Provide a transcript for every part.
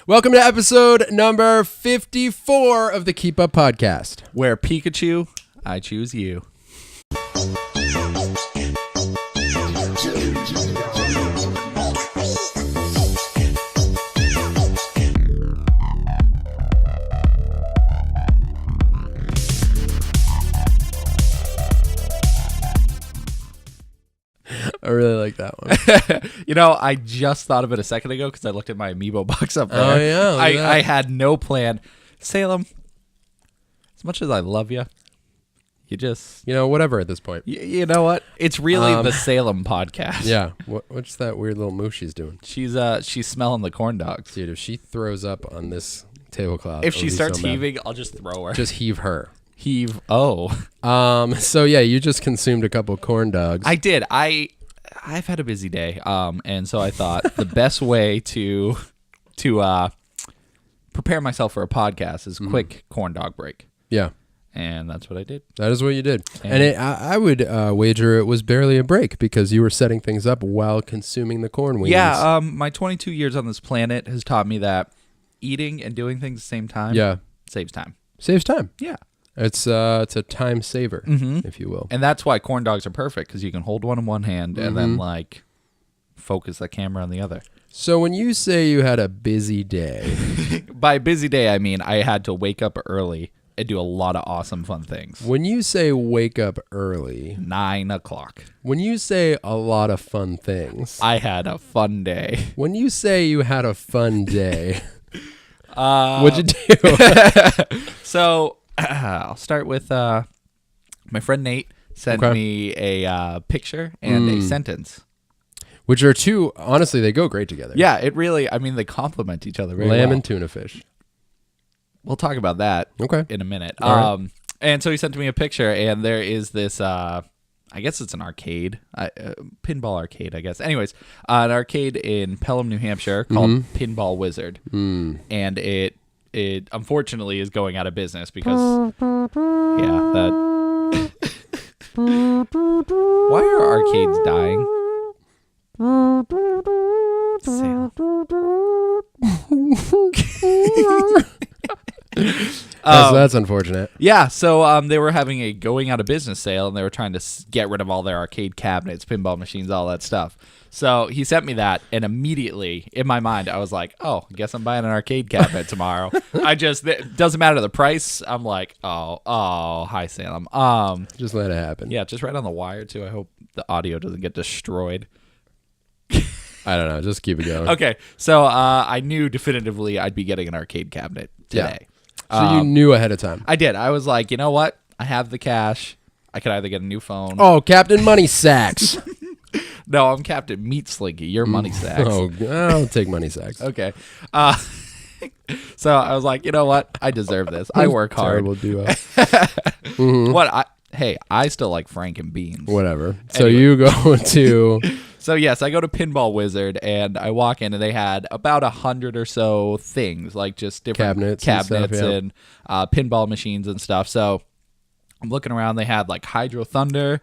Welcome to episode number 54 of the Keep Up Podcast. Where Pikachu, I choose you. I really like that one. You know, I just thought of it a second ago because I looked at my amiibo box up there. Oh, yeah. I had no plan. Salem, as much as I love you, you just... whatever at this point. You know what? It's really the Salem podcast. Yeah. What's that weird little move she's doing? She's smelling the corn dogs. Dude, if she throws up on this tablecloth... If she starts heaving, I'll just throw her. Just heave her. Heave. Oh. So, yeah, you just consumed a couple corn dogs. I did. I've had a busy day, and so I thought the best way to prepare myself for a podcast is quick corn dog break. Yeah. And that's what I did. That is what you did. And I would wager it was barely a break because you were setting things up while consuming the corn weenies. Yeah, my 22 years on this planet has taught me that eating and doing things at the same time saves time. Saves time. Yeah. It's a time saver, if you will. And that's why corn dogs are perfect, because you can hold one in one hand and then, focus the camera on the other. So when you say you had a busy day... By busy day, I mean I had to wake up early and do a lot of awesome, fun things. When you say wake up early... 9 o'clock. When you say a lot of fun things... I had a fun day. When you say you had a fun day... what'd you do? So... I'll start with my friend Nate sent me a picture and a sentence. Which are two, honestly, they go great together. Yeah, it really, they complement each other very well. Lamb and tuna fish. We'll talk about that in a minute. Right. And so he sent me a picture, and there is this, I guess it's an arcade, pinball arcade, I guess. Anyways, an arcade in Pelham, New Hampshire called Pinball Wizard. And it unfortunately is going out of business because that why are arcades dying? That's unfortunate. Yeah, so they were having a going out of business sale, and they were trying to get rid of all their arcade cabinets, pinball machines, all that stuff. So he sent me that, and immediately in my mind, I was like, "Oh, I guess I'm buying an arcade cabinet tomorrow." It doesn't matter the price. I'm like, "Oh, hi Salem." Just let it happen. Yeah, just right on the wire too. I hope the audio doesn't get destroyed. I don't know. Just keep it going. Okay, so I knew definitively I'd be getting an arcade cabinet today. Yeah. So you knew ahead of time. I did. I was like, you know what? I have the cash. I could either get a new phone. Oh, Captain Money Sacks. No, I'm Captain Meat Slinky. You're Money Sacks. Oh, I'll take Money Sacks. Okay. So I was like, you know what? I deserve this. I work hard. Terrible duo. I still like Frank and Beans. Whatever. So you go to... So yes, I go to Pinball Wizard, and I walk in, and they had about 100 or so things, like just different cabinets and pinball machines and stuff. So I'm looking around. They had like Hydro Thunder,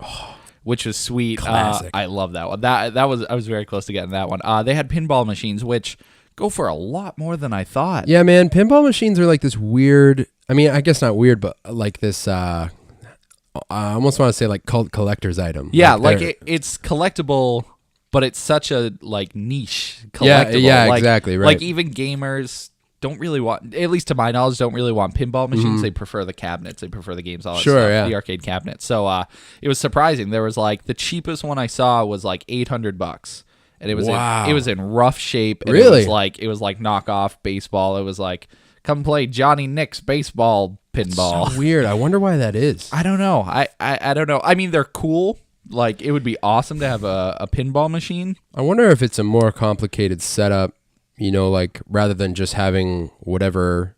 which was sweet. Classic. I love that one. I was very close to getting that one. They had pinball machines, which go for a lot more than I thought. Yeah, man. Pinball machines are like this weird. I mean, I guess not weird, but like this. I almost want to say like cult collector's item. Yeah, it's collectible. But it's such a niche collectible. Yeah, exactly. Right. Like even gamers don't really want, at least to my knowledge, don't really want pinball machines. They prefer the cabinets. They prefer the games, all that stuff, the arcade cabinets. So it was surprising. There was the cheapest one I saw was like $800, and it was it was in rough shape. And really? It was like knockoff baseball. It was like, come play Johnny Nick's baseball pinball. So weird. I wonder why that is. I don't know. I don't know. I mean, they're cool. Like, it would be awesome to have a pinball machine. I wonder if it's a more complicated setup, rather than just having whatever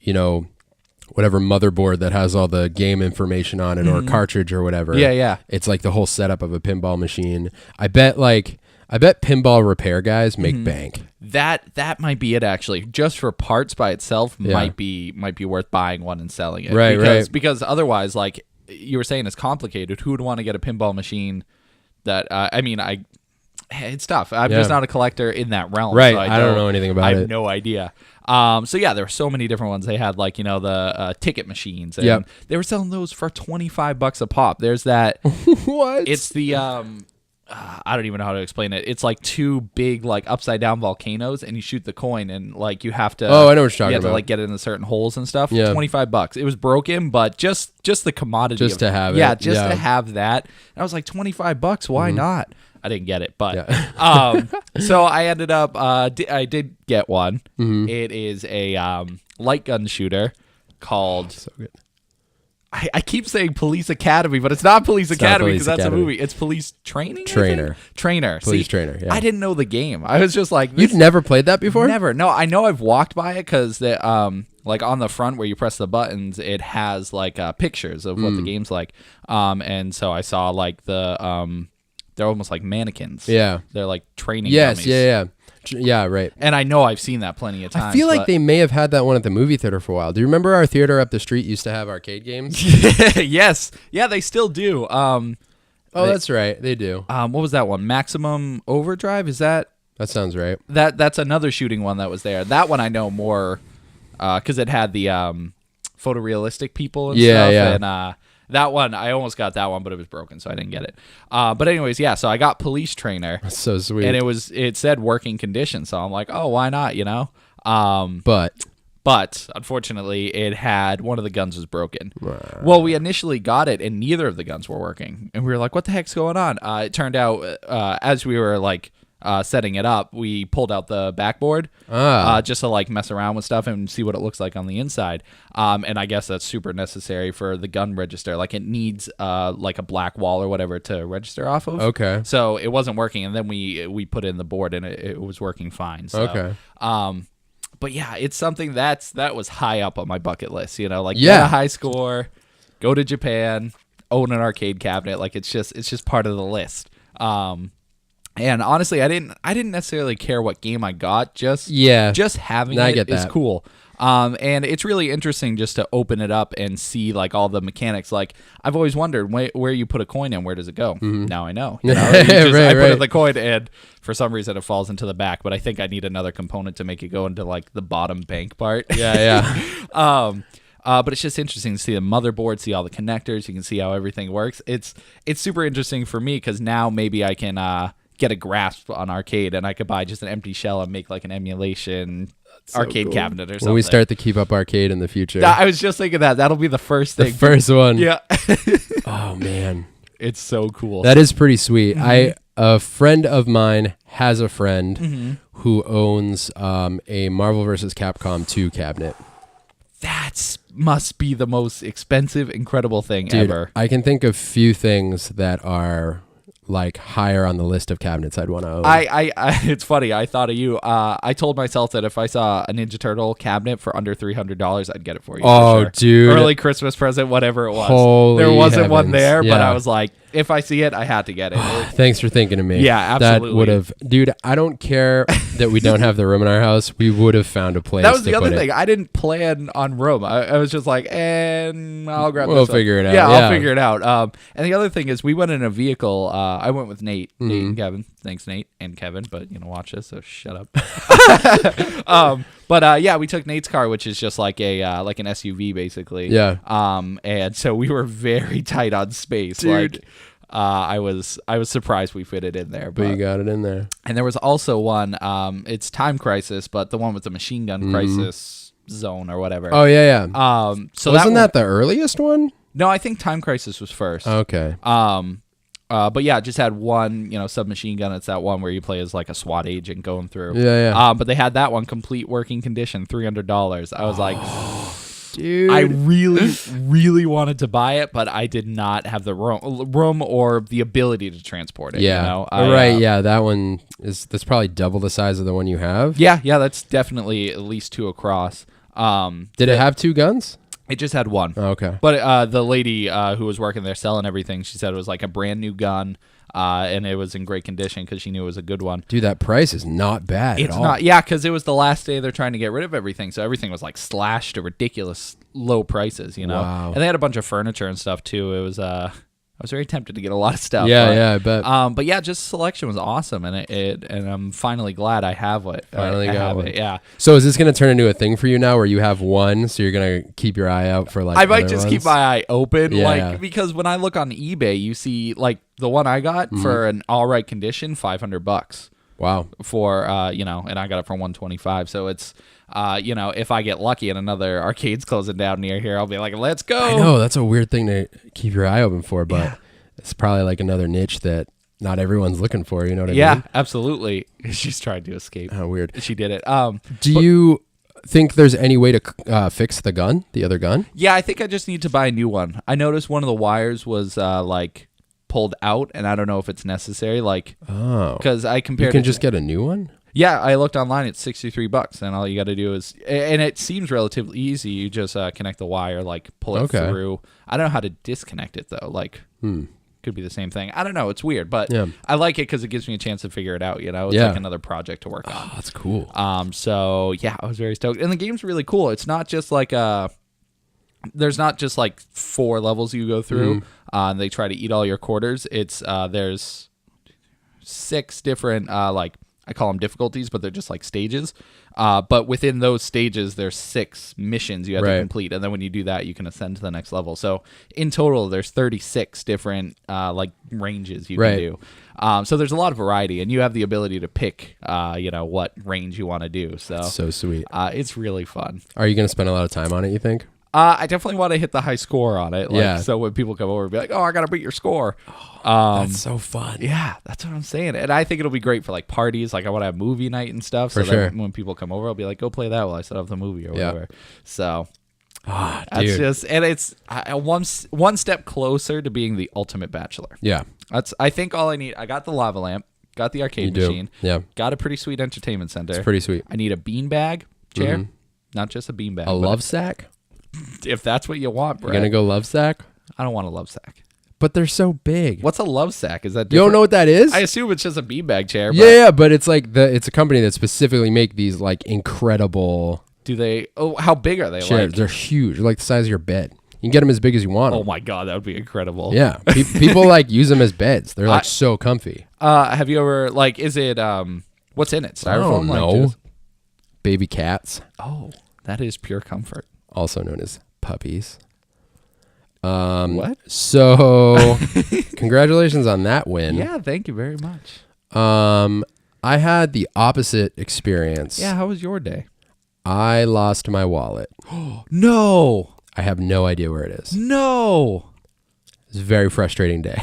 motherboard that has all the game information on it or a cartridge or whatever. Yeah. It's like the whole setup of a pinball machine. I bet pinball repair guys make bank. That might be it, actually. Just for parts by itself might be worth buying one and selling it. Right. Because otherwise, like you were saying, it's complicated. Who would want to get a pinball machine that, It's tough. I'm just not a collector in that realm. Right. So I don't know anything about it. I have no idea. So yeah, there were so many different ones. They had like, the ticket machines. And they were selling those for $25 a pop. There's that. What? It's the, I don't even know how to explain it. It's like two big like upside down volcanoes, and you shoot the coin, and like you have to. Oh, I know what you're talking you have about. to like get it in the certain holes and stuff. Yeah. $25. It was broken, but just the commodity. Just to have it. Yeah, just to have that. And I was like, $25. Why not? I didn't get it, but so I ended up. I did get one. Mm-hmm. It is a light gun shooter called. So good. I keep saying Police Academy, but it's not Police Academy because that's Academy. a movie. It's Police Training. Trainer. Police Trainer. Yeah. I didn't know the game. I was just like, You've never played that before? Never. No, I know I've walked by it because like on the front where you press the buttons, it has like pictures of what the game's like. And so I saw like they're almost like mannequins. Yeah. They're like training. Yes. dummies. Yeah. Yeah, right. And I know I've seen that plenty of times. I feel like they may have had that one at the movie theater for a while. Do you remember our theater up the street used to have arcade games? Yes. Yeah, they still do. That's right. They do. What was that one? Maximum Overdrive? Is that? That sounds right. That's another shooting one that was there. That one I know more because it had the photorealistic people and stuff. Yeah. And that one, I almost got that one, but it was broken, so I didn't get it. But anyways, yeah, so I got Police Trainer. That's so sweet. And it said working condition, so I'm like, oh, why not, But unfortunately, it had one of the guns was broken. Well, we initially got it, and neither of the guns were working. And we were like, what the heck's going on? It turned out, as we were like setting it up, we pulled out the backboard just to like mess around with stuff and see what it looks like on the inside. And I guess that's super necessary for the gun register. Like it needs like a black wall or whatever to register off of. Okay. So it wasn't working, and then we put in the board, and it was working fine. So, okay. But yeah, it's something that was high up on my bucket list. Like get a high score, go to Japan, own an arcade cabinet. Like it's just part of the list. And honestly, I didn't necessarily care what game I got. Just having it is cool. And it's really interesting just to open it up and see like all the mechanics. Like I've always wondered where you put a coin in, where does it go? Now I know. I put in the coin, and for some reason it falls into the back. But I think I need another component to make it go into like the bottom bank part. Yeah. But it's just interesting to see the motherboard, see all the connectors. You can see how everything works. It's super interesting for me because now maybe I can get a grasp on arcade, and I could buy just an empty shell and make like an emulation arcade cabinet or something. When we start the Keep Up Arcade in the future. I was just thinking that'll be the first thing. The first one. Yeah. Oh man, it's so cool. That is pretty sweet. A friend of mine has a friend who owns a Marvel vs. Capcom 2 cabinet. That must be the most expensive, incredible thing ever. I can think of few things that are like higher on the list of cabinets I'd want to own. It's funny. I thought of you. I told myself that if I saw a Ninja Turtle cabinet for under $300, I'd get it for you. Oh, for sure. dude! Early Christmas present, whatever it was. Holy there wasn't one heavens. there, but Yeah. I was like, if I see it, I had to get it. Thanks for thinking of me. Yeah, absolutely. That would have, dude. I don't care that we don't have the room in our house. We would have found a place. That was the to other put thing. it. I didn't plan on room. I was just like, and I'll grab. We'll this one. figure it out. Yeah, Yeah. I'll figure it out. And the other thing is, we went in a vehicle. I went with Nate and Kevin. Thanks, Nate and Kevin. But watch this, so shut up. But yeah, we took Nate's car, which is just like a like an SUV basically. Yeah. And so we were very tight on space, Dude. like. I was surprised we fit it in there, But you got it in there. And there was also one. It's Time Crisis, but the one with the machine gun crisis zone or whatever. Oh yeah. So wasn't that the earliest one? No, I think Time Crisis was first. Okay. But yeah, it just had one, submachine gun. It's that one where you play as like a SWAT agent going through. Yeah. But they had that one complete working condition, $300. I was like. Dude. I really, really wanted to buy it, but I did not have the room or the ability to transport it. Yeah. Yeah. That one that's probably double the size of the one you have. Yeah. That's definitely at least 2 across. Did it have 2 guns? It just had one. Oh, okay. But the lady who was working there selling everything, she said it was like a brand new gun. And it was in great condition because she knew it was a good one. Dude, that price is not bad at all. It's not, yeah, because it was the last day they're trying to get rid of everything, so everything was like slashed to ridiculous low prices, Wow. And they had a bunch of furniture and stuff too. It was I was very tempted to get a lot of stuff. Yeah, I bet. But yeah, just selection was awesome, and and I'm finally glad I have it. Finally got one. It, yeah. So is this going to turn into a thing for you now, where you have one, so you're going to keep your eye out for like? I might just keep my eye open, Yeah. because when I look on eBay, you see like the one I got for an all right condition, $500. Wow. For and I got it for $125. So it's if I get lucky and another arcade's closing down near here, I'll be like, let's go. I know that's a weird thing to keep your eye open for, but it's probably like another niche that not everyone's looking for. You know what I mean? Yeah, absolutely. She's trying to escape. Oh, weird. She did it. Do you think there's any way to fix the other gun? Yeah, I think I just need to buy a new one. I noticed one of the wires was pulled out, and I don't know if it's necessary. Because I compared. You can just get a new one. Yeah, I looked online. It's $63, and all you got to do is, and it seems relatively easy. You just connect the wire, pull it through. I don't know how to disconnect it though. Could be the same thing. I don't know. It's weird, but I like it because it gives me a chance to figure it out. It's like another project to work on. Oh, that's cool. So yeah, I was very stoked, and the game's really cool. It's not just there's not just 4 levels you go through. And they try to eat all your quarters. It's there's 6 different I call them difficulties, but they're just stages. But within those stages, there's 6 missions you have to complete, and then when you do that, you can ascend to the next level. So in total, there's 36 different ranges you can do. So there's a lot of variety, and you have the ability to pick what range you want to do. So that's so sweet. It's really fun. Are you going to spend a lot of time on it, you think? I definitely want to hit the high score on it. So when people come over and be like, "Oh, I got to beat your score." That's so fun. Yeah, that's what I'm saying. And I think it'll be great for parties. I want to have movie night and stuff. For so sure. that when people come over, I'll be like, "Go play that while I set up the movie or whatever." So dude. it's one step closer to being the ultimate bachelor. Yeah. I think all I need. I got the lava lamp, got the arcade machine, got a pretty sweet entertainment center. It's pretty sweet. I need a beanbag chair, not just a beanbag. A love sack? If that's what you want, bro. You're gonna go love sack? I don't want a love sack. But they're so big. What's a love sack? Is that different? You don't know what that is? I assume it's just a beanbag chair. But Yeah, but it's it's a company that specifically make these incredible. Do they? Oh, how big are they? Chairs. They're huge. They're like the size of your bed. You can get them as big as you want. Oh my god, that would be incredible. Yeah, people use them as beds. They're so comfy. Have you ever Is it what's in it? Styrofoam? I don't know. Baby cats. Oh, that is pure comfort. Also known as puppies. What? So, congratulations on that win. Yeah, thank you very much. I had the opposite experience. Yeah, how was your day? I lost my wallet. No. I have no idea where it is. No. It's a very frustrating day.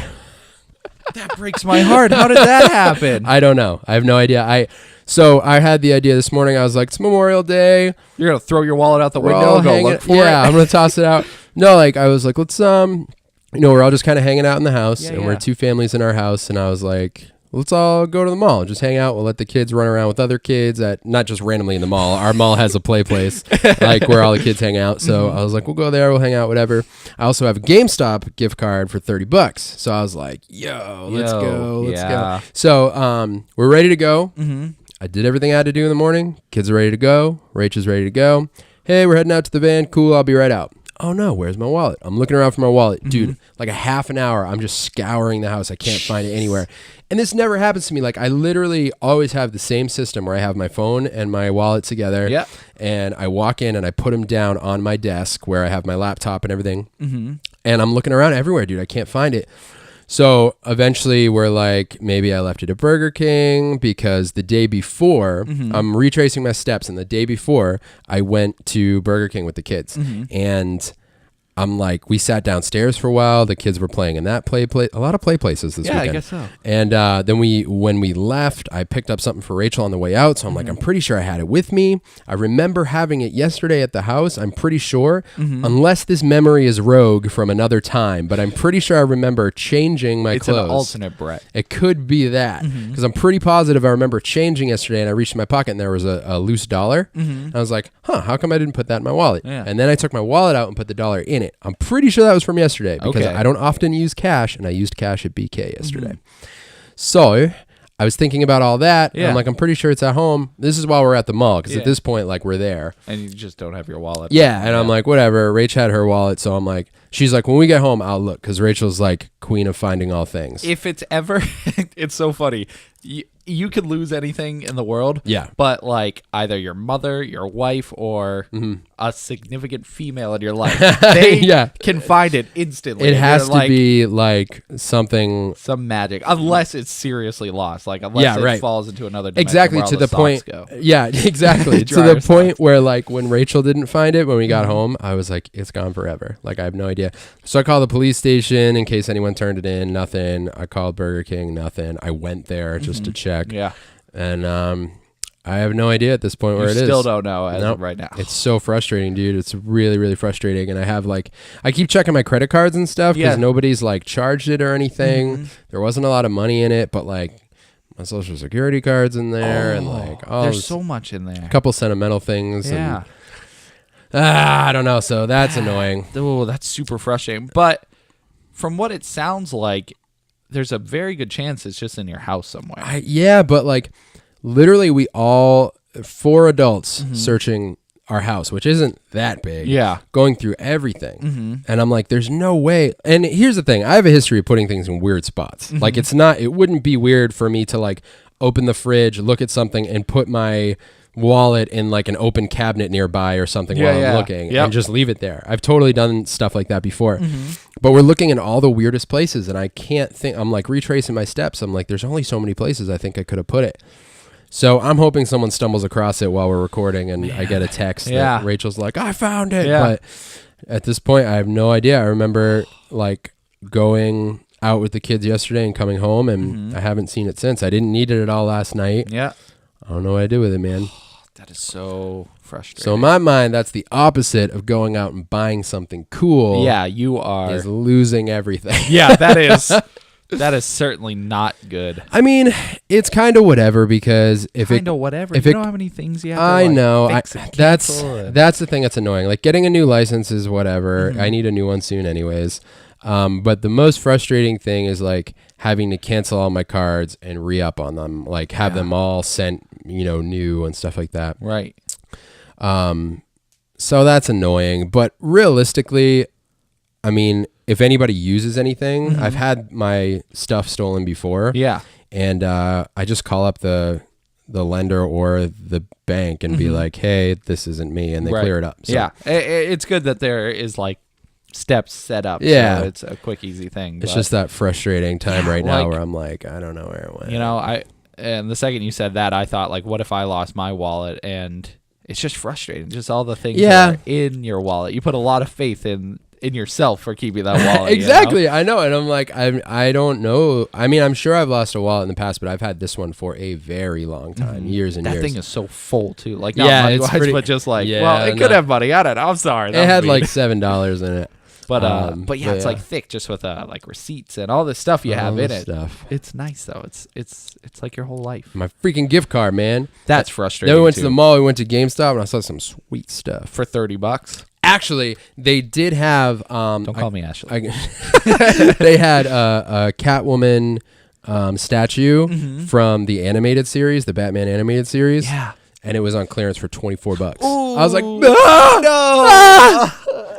That breaks my heart. How did that happen? I don't know. I have no idea. So I had the idea this morning. I was like, it's Memorial Day. You're going to throw your wallet out the window and go look for it? Yeah, I'm going to toss it out. No, I was like, let's, we're all just kind of hanging out in the house. And we're 2 families in our house. And I was like, let's all go to the mall and just hang out. We'll let the kids run around with other kids not just randomly in the mall. Our mall has a play place where all the kids hang out. So I was like, we'll go there. We'll hang out, whatever. I also have a GameStop gift card for $30. So I was like, let's go. Let's go. So we're ready to go. Mm-hmm. I did everything I had to do in the morning. Kids are ready to go. Rach is ready to go. Hey, we're heading out to the van. Cool. I'll be right out. Oh no, where's my wallet? I'm looking around for my wallet. Dude, a half an hour, I'm just scouring the house. I can't find it anywhere. And this never happens to me. I literally always have the same system where I have my phone and my wallet together. Yeah. And I walk in and I put them down on my desk where I have my laptop and everything. Mm-hmm. And I'm looking around everywhere, dude. I can't find it. So eventually we're like, maybe I left it at Burger King because the day before, I'm retracing my steps, and the day before I went to Burger King with the kids. And I'm like, we sat downstairs for a while. The kids were playing in that play a lot of play places this weekend. Yeah, I guess so. And then when we left, I picked up something for Rachel on the way out. So I'm like, I'm pretty sure I had it with me. I remember having it yesterday at the house. I'm pretty sure, unless this memory is rogue from another time, but I'm pretty sure I remember changing my clothes. It's an alternate, Brett. It could be that, because I'm pretty positive I remember changing yesterday, and I reached in my pocket and there was a loose dollar. And I was like, how come I didn't put that in my wallet? Yeah. And then I took my wallet out and put the dollar in it. I'm pretty sure that was from yesterday because I don't often use cash, and I used cash at BK yesterday. So I was thinking about all that. Yeah. I'm like, I'm pretty sure it's at home. This is while we're at the mall because at this point, like, we're there. And you just don't have your wallet. Yeah, and I'm like, whatever. Rach had her wallet, so I'm like, she's like, when we get home, I'll look because Rachel's like queen of finding all things. If it's ever, it's so funny. You could lose anything in the world. Yeah. But like either your mother, your wife, or a significant female in your life, they can find it instantly. It has to be like some magic, unless it's seriously lost. Like unless it falls into another dimension. Exactly, where all to the the point. go. Yeah, exactly. To the point where like when Rachel didn't find it when we got home, I was like, it's gone forever. Like I have no idea. So I called the police station in case anyone turned it in. Nothing. I called Burger King. Nothing. I went there just to check. Yeah. And I have no idea at this point where it is. You still don't know as of right now. It's so frustrating, dude. It's really, really frustrating. And I have like, I keep checking my credit cards and stuff because nobody's like charged it or anything. There wasn't a lot of money in it, but like my social security card's in there and like, there's so much in there. A couple sentimental things. Yeah. And, I don't know. So that's annoying. Oh, that's super frustrating. But from what it sounds like, there's a very good chance it's just in your house somewhere. But like literally we all 4 adults searching our house, which isn't that big. Yeah. Going through everything. And I'm like, there's no way. And here's the thing. I have a history of putting things in weird spots. Like it wouldn't be weird for me to like open the fridge, look at something and put my wallet in like an open cabinet nearby or something while I'm looking and just leave it there. I've totally done stuff like that before. But we're looking in all the weirdest places and I can't think. I'm like retracing my steps. I'm like, there's only so many places I think I could have put it. So I'm hoping someone stumbles across it while we're recording and I get a text that Rachel's like, I found it. But at this point, I have no idea. I remember like going out with the kids yesterday and coming home and I haven't seen it since. I didn't need it at all last night. Yeah. I don't know what I did with it, man. That is so frustrating. So in my mind, that's the opposite of going out and buying something cool. Yeah, you are. Is losing everything. Yeah, that is certainly not good. I mean, it's kind of whatever because if you know how many things you have to I know. fix That's the thing that's annoying. Like getting a new license is whatever. I need a new one soon anyways. But the most frustrating thing is like having to cancel all my cards and re-up on them, like have them all sent, new and stuff like that. Right. So that's annoying, but realistically, I mean, if anybody uses anything, I've had my stuff stolen before. Yeah. And, I just call up the lender or the bank and be like, hey, this isn't me. And they clear it up. So. Yeah. It's good that there is like steps set up. Yeah. So it's a quick, easy thing. It's just that frustrating time right now where I'm like, I don't know where it went. And the second you said that, I thought like, what if I lost my wallet? And it's just frustrating. Just all the things that are in your wallet. You put a lot of faith in yourself for keeping that wallet. Exactly. I know. And I'm like, I don't know. I mean, I'm sure I've lost a wallet in the past, but I've had this one for a very long time, years and years. That thing is so full too. Like, not money-wise, but just like, it could have money. I don't know. I'm sorry. It had like $7 in it. But it's like thick, just with like receipts and all this stuff you have in it. It's nice though. It's like your whole life. My freaking gift card, man. That's frustrating. Then we went to the mall. We went to GameStop and I saw some sweet stuff for $30. Actually, they did have. Don't call me Ashley. They had a Catwoman statue from the animated series, the Batman animated series. Yeah. And it was on clearance for $24. Ooh, I was like, no!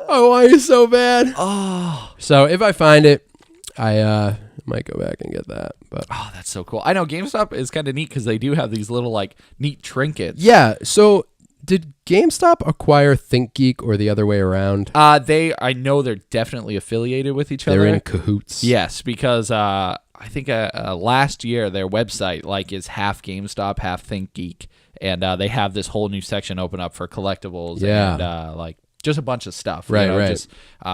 I want you so bad. Oh. So if I find it, I might go back and get that. But that's so cool. I know GameStop is kind of neat because they do have these little like neat trinkets. Yeah. So did GameStop acquire ThinkGeek or the other way around? I know they're definitely affiliated with each other. They're in cahoots. Yes, because I think last year their website like is half GameStop, half ThinkGeek. And they have this whole new section open up for collectibles and like just a bunch of stuff. Right. Just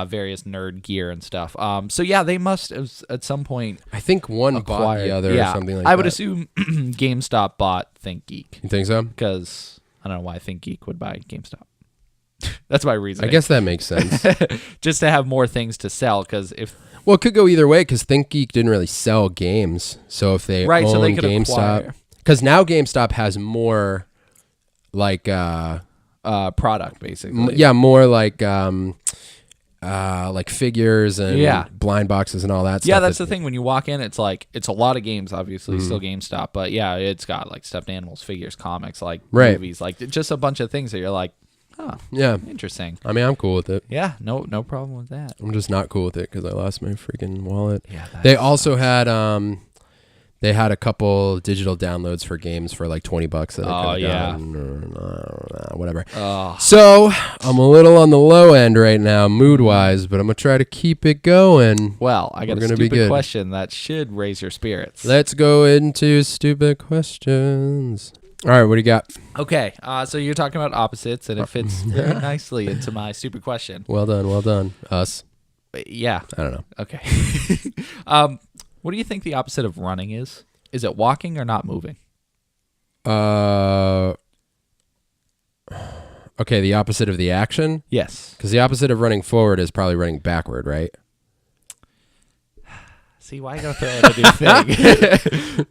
various nerd gear and stuff. So yeah, they must at some point. I think one bought the other or something like that. I would assume GameStop bought ThinkGeek. You think so? Because I don't know why ThinkGeek would buy GameStop. That's my reason. I guess that makes sense. Just to have more things to sell. Because well, it could go either way. Because ThinkGeek didn't really sell games. So if they own so they could GameStop. Because now GameStop has more, like, product basically. More like like figures and blind boxes and all that stuff. Yeah, that's the thing. When you walk in, it's like it's a lot of games. Obviously, still GameStop, but yeah, it's got like stuffed animals, figures, comics, like movies, like just a bunch of things that you're like, oh, yeah, interesting. I mean, I'm cool with it. Yeah, no problem with that. I'm just not cool with it because I lost my freaking wallet. Yeah, they also had they had a couple digital downloads for games for like $20 that I could have gotten or whatever. So I'm a little on the low end right now, mood wise, but I'm gonna try to keep it going. Well, I got a stupid question that should raise your spirits. Let's go into stupid questions. All right, what do you got? Okay, so you're talking about opposites, and it fits very nicely into my stupid question. Well done. Us. Yeah. I don't know. Okay. What do you think the opposite of running is? Is it walking or not moving? Okay, the opposite of the action? Yes. Because the opposite of running forward is probably running backward, right? See, why you gotta throw in a new thing?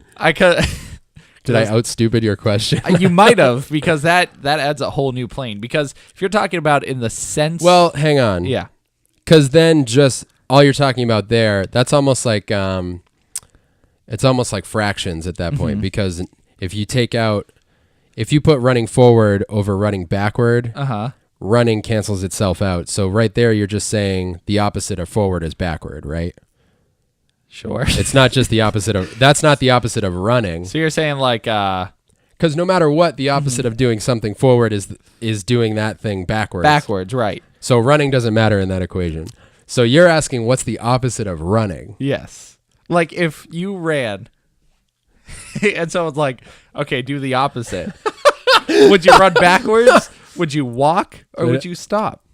Did I out-stupid your question? You might have, because that adds a whole new plane. Because if you're talking about in the sense... Well, hang on. Yeah. Because then just... all you're talking about there, that's almost like it's almost like fractions at that point, because if you put running forward over running backward, running cancels itself out. So right there, you're just saying the opposite of forward is backward, right? Sure. It's not just the opposite of, that's not the opposite of running. So you're saying like, because no matter what, the opposite of doing something forward is doing that thing backwards. Backwards, right. So running doesn't matter in that equation. So you're asking what's the opposite of running? Yes. Like if you ran and someone's like, okay, do the opposite. Would you run backwards? Would you walk or would you stop?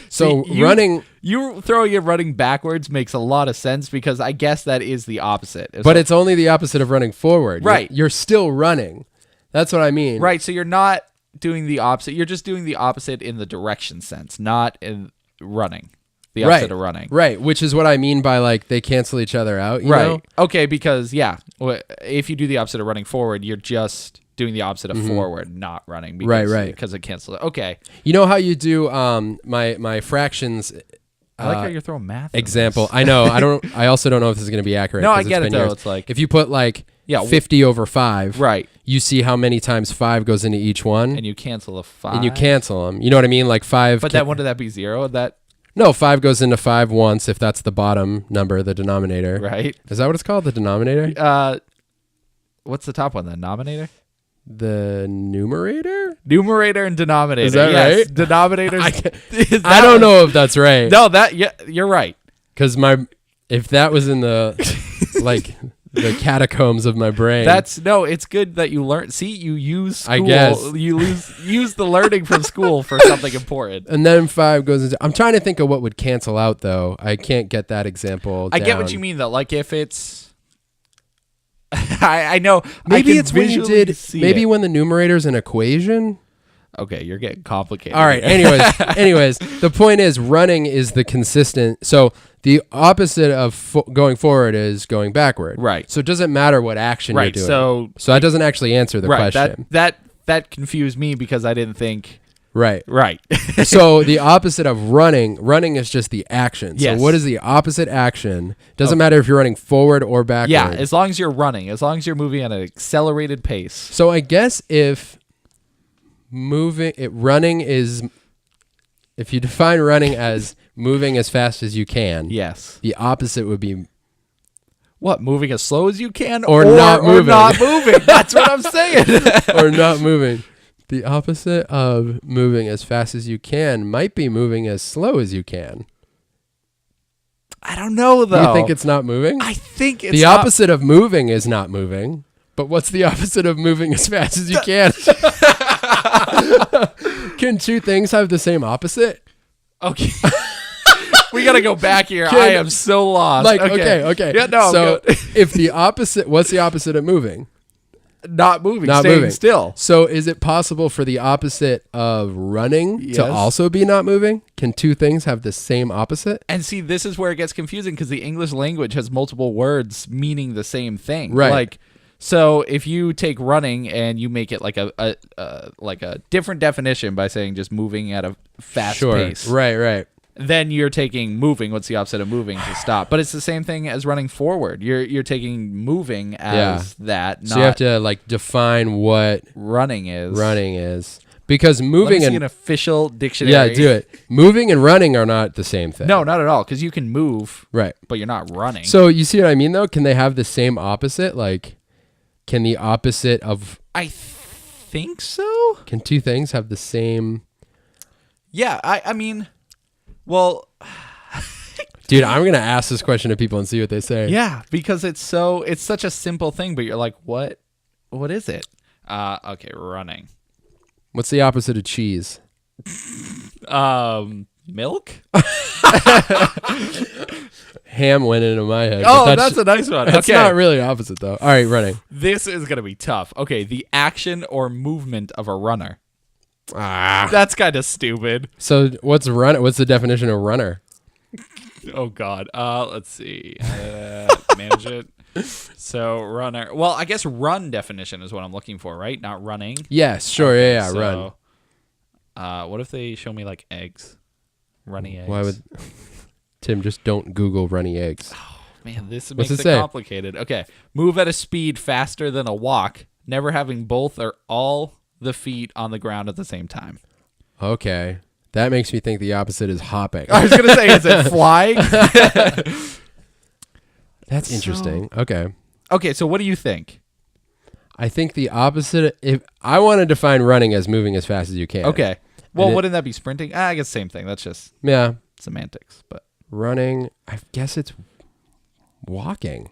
So running... You throwing your running backwards makes a lot of sense because I guess that is the opposite. But it's only the opposite of running forward. Right. You're still running. That's what I mean. Right. So you're not doing the opposite. You're just doing the opposite in the direction sense, not in running. The opposite of running. Right. Which is what I mean by like they cancel each other out. You know? Okay. Because if you do the opposite of running forward, you're just doing the opposite of forward, not running. Because, Because it cancels it. Okay. You know how you do my fractions. I like how you're throwing math. Example. I know. I also don't know if this is going to be accurate. No, I get it though. Years. It's like if you put like 50 over 5. Right. You see how many times 5 goes into each one. And you cancel the 5. And you cancel them. You know what I mean? Like 5. But then wouldn't that be 0? No, 5 goes into 5 once if that's the bottom number, the denominator. Right. Is that what it's called? The denominator? What's the top one then? Nominator? The numerator? Numerator and denominator. Is that right? Denominators. I don't know if that's right. No, you're right. Because if that was in the like the catacombs of my brain. It's good that you learn. See, you use school. I guess. You use the learning from school for something important. And then 5 goes into... I'm trying to think of what would cancel out, though. I can't get that example down. I get what you mean, though. Like, if it's... I know. Maybe it's when you did... Maybe when the numerator's an equation? Okay, you're getting complicated. All right, anyways, the point is running is the consistent... So the opposite of going forward is going backward. Right. So it doesn't matter what action you're doing. So that doesn't actually answer the question. That confused me because I didn't think... Right. So the opposite of running is just the action. Yes. So what is the opposite action? Doesn't matter if you're running forward or backward. Yeah, as long as you're running, as long as you're moving at an accelerated pace. So I guess if running is, if you define running as moving as fast as you can, yes, the opposite would be what? Moving as slow as you can, or not moving. Or not moving. That's what I'm saying. Or not moving. The opposite of moving as fast as you can might be moving as slow as you can. I don't know, though. You think it's not moving? I think it's the opposite of moving is not moving. But what's the opposite of moving as fast as you can? Can two things have the same opposite? Okay. We got to go back here. I am so lost. Like, okay. Yeah, no. So if the opposite, what's the opposite of moving? Not moving, staying still. So is it possible for the opposite of running to also be not moving? Can two things have the same opposite? And see, this is where it gets confusing because the English language has multiple words meaning the same thing. Right. Like, So if you take running and you make it like a different definition by saying just moving at a fast pace. Right. Then you're taking moving. What's the opposite of moving? To stop. But it's the same thing as running forward. You're taking moving as that. So you have to like define what running is. Running is. Because moving Let me see and an official dictionary. Yeah, do it. Moving and running are not the same thing. No, not at all. Because you can move, right? But you're not running. So you see what I mean, though? Can they have the same opposite? Like, can the opposite of? I think so. Can two things have the same? Yeah, I mean, well, dude, I'm gonna ask this question to people and see what they say. Yeah, because it's such a simple thing, but you're like, what is it? Okay, running. What's the opposite of cheese? Milk? Ham went into my head. Oh, that's a nice one. That's not really opposite, though. All right, running. This is going to be tough. Okay, the action or movement of a runner. Ah. That's kind of stupid. So what's the definition of runner? Oh, God. Let's see. Manage it. So runner. Well, I guess run definition is what I'm looking for, right? Not running. Yes, sure. Okay, yeah, so, run. What if they show me like eggs? Runny eggs. Why would Tim just don't Google runny eggs? Oh, man, this What's makes it complicated. Okay. Move at a speed faster than a walk, never having both or all the feet on the ground at the same time. Okay. That makes me think the opposite is hopping. I was going to say, is it flying? That's interesting. Okay, so what do you think? I think the opposite. If I want to define running as moving as fast as you can. Okay. Well, wouldn't that be sprinting? I guess same thing. That's just semantics. But running, I guess it's walking.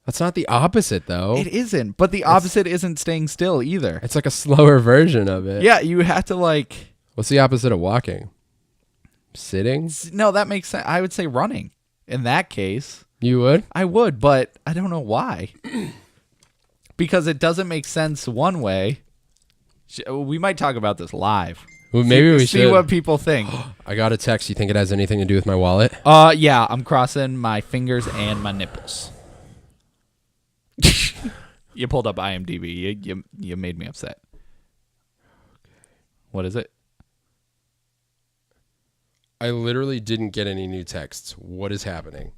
That's not the opposite, though. It isn't. But the opposite isn't staying still either. It's like a slower version of it. Yeah, you have to like. What's the opposite of walking? Sitting? No, that makes sense. I would say running. In that case, you would? I would, but I don't know why. Because it doesn't make sense one way. We might talk about this live. Well, maybe we should see what people think. I got a text. You think it has anything to do with my wallet? Yeah, I'm crossing my fingers and my nipples. You pulled up IMDb. You made me upset. What is it? I literally didn't get any new texts. What is happening?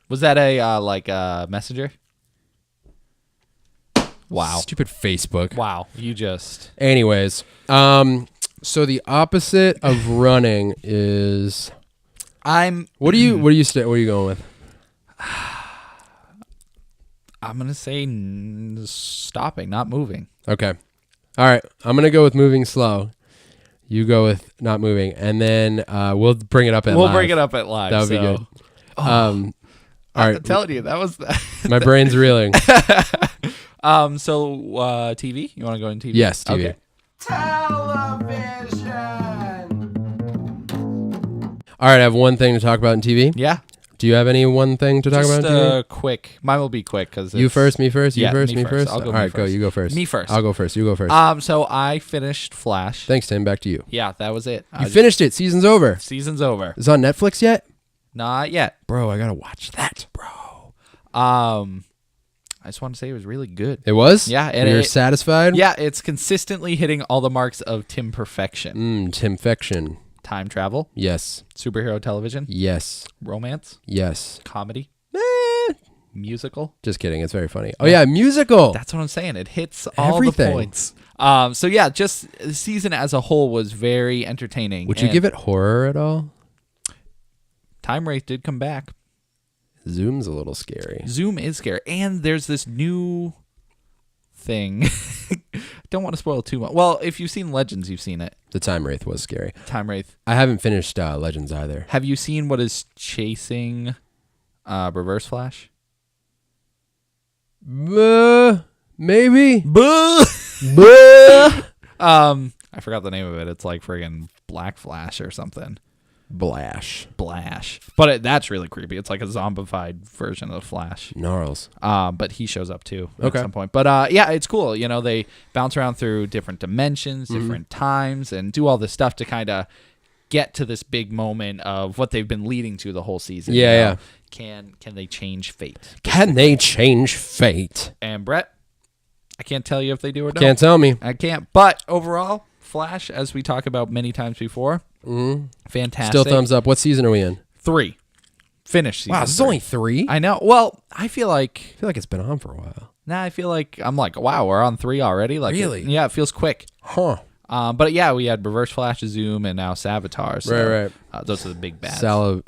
Was that a messenger? Wow. Stupid Facebook. Wow. You just. Anyways, so the opposite of running is. What are you going with? I'm gonna say stopping, not moving. Okay. All right. I'm gonna go with moving slow. You go with not moving, and then we'll bring it up at live. We'll bring it up at live. That would be good. All right. I'm telling you, that was my brain's reeling. So TV? You want to go in TV? Yes, TV. Okay. Television. All right, I have one thing to talk about in TV. Yeah. Do you have any one thing to talk about in TV? Quick. Mine will be quick because you first, me first, me first. I'll go. All right, go. You go first. Me first. I'll go first. You go first. So I finished Flash. Thanks, Tim. Back to you. Yeah, that was it. You finished it. Season's over. Season's over. Is it on Netflix yet? Not yet, bro. I gotta watch that, bro. I just want to say it was really good. It was? Yeah. And you're satisfied? Yeah, it's consistently hitting all the marks of Tim Perfection. Timfection. Time travel. Yes. Superhero television. Yes. Romance. Yes. Comedy. Musical. Just kidding. It's very funny. Oh, yeah. Musical. That's what I'm saying. It hits all everything. The points. So, yeah, just the season as a whole was very entertaining. Would you give it horror at all? Time Wraith did come back. Zoom's a little scary. Zoom is scary. And there's this new thing. Don't want to spoil too much. Well, if you've seen Legends, you've seen it. The Time Wraith was scary. Time Wraith. I haven't finished Legends either. Have you seen what is chasing Reverse Flash? Maybe. I forgot the name of it. It's like friggin' Black Flash or something. Blash. But that's really creepy. It's like a zombified version of Flash. Gnarls. But he shows up too at some point. But yeah, it's cool. You know, they bounce around through different dimensions, different times, and do all this stuff to kind of get to this big moment of what they've been leading to the whole season. Yeah, you know? Can they change fate? Can they change fate? And Brett, I can't tell you if they do or don't. Can't tell me. I can't. But overall, Flash, as we talked about many times before, fantastic. Still thumbs up. What season are we in? 3. Finished season. Wow, it's only 3? I know. Well, I feel like it's been on for a while. I feel like I'm like, wow, we're on 3 already. Like, really? Yeah, it feels quick. Huh. But yeah, we had Reverse Flash, Zoom, and now Savitar. So, right. Those are the big bads. Salivatar.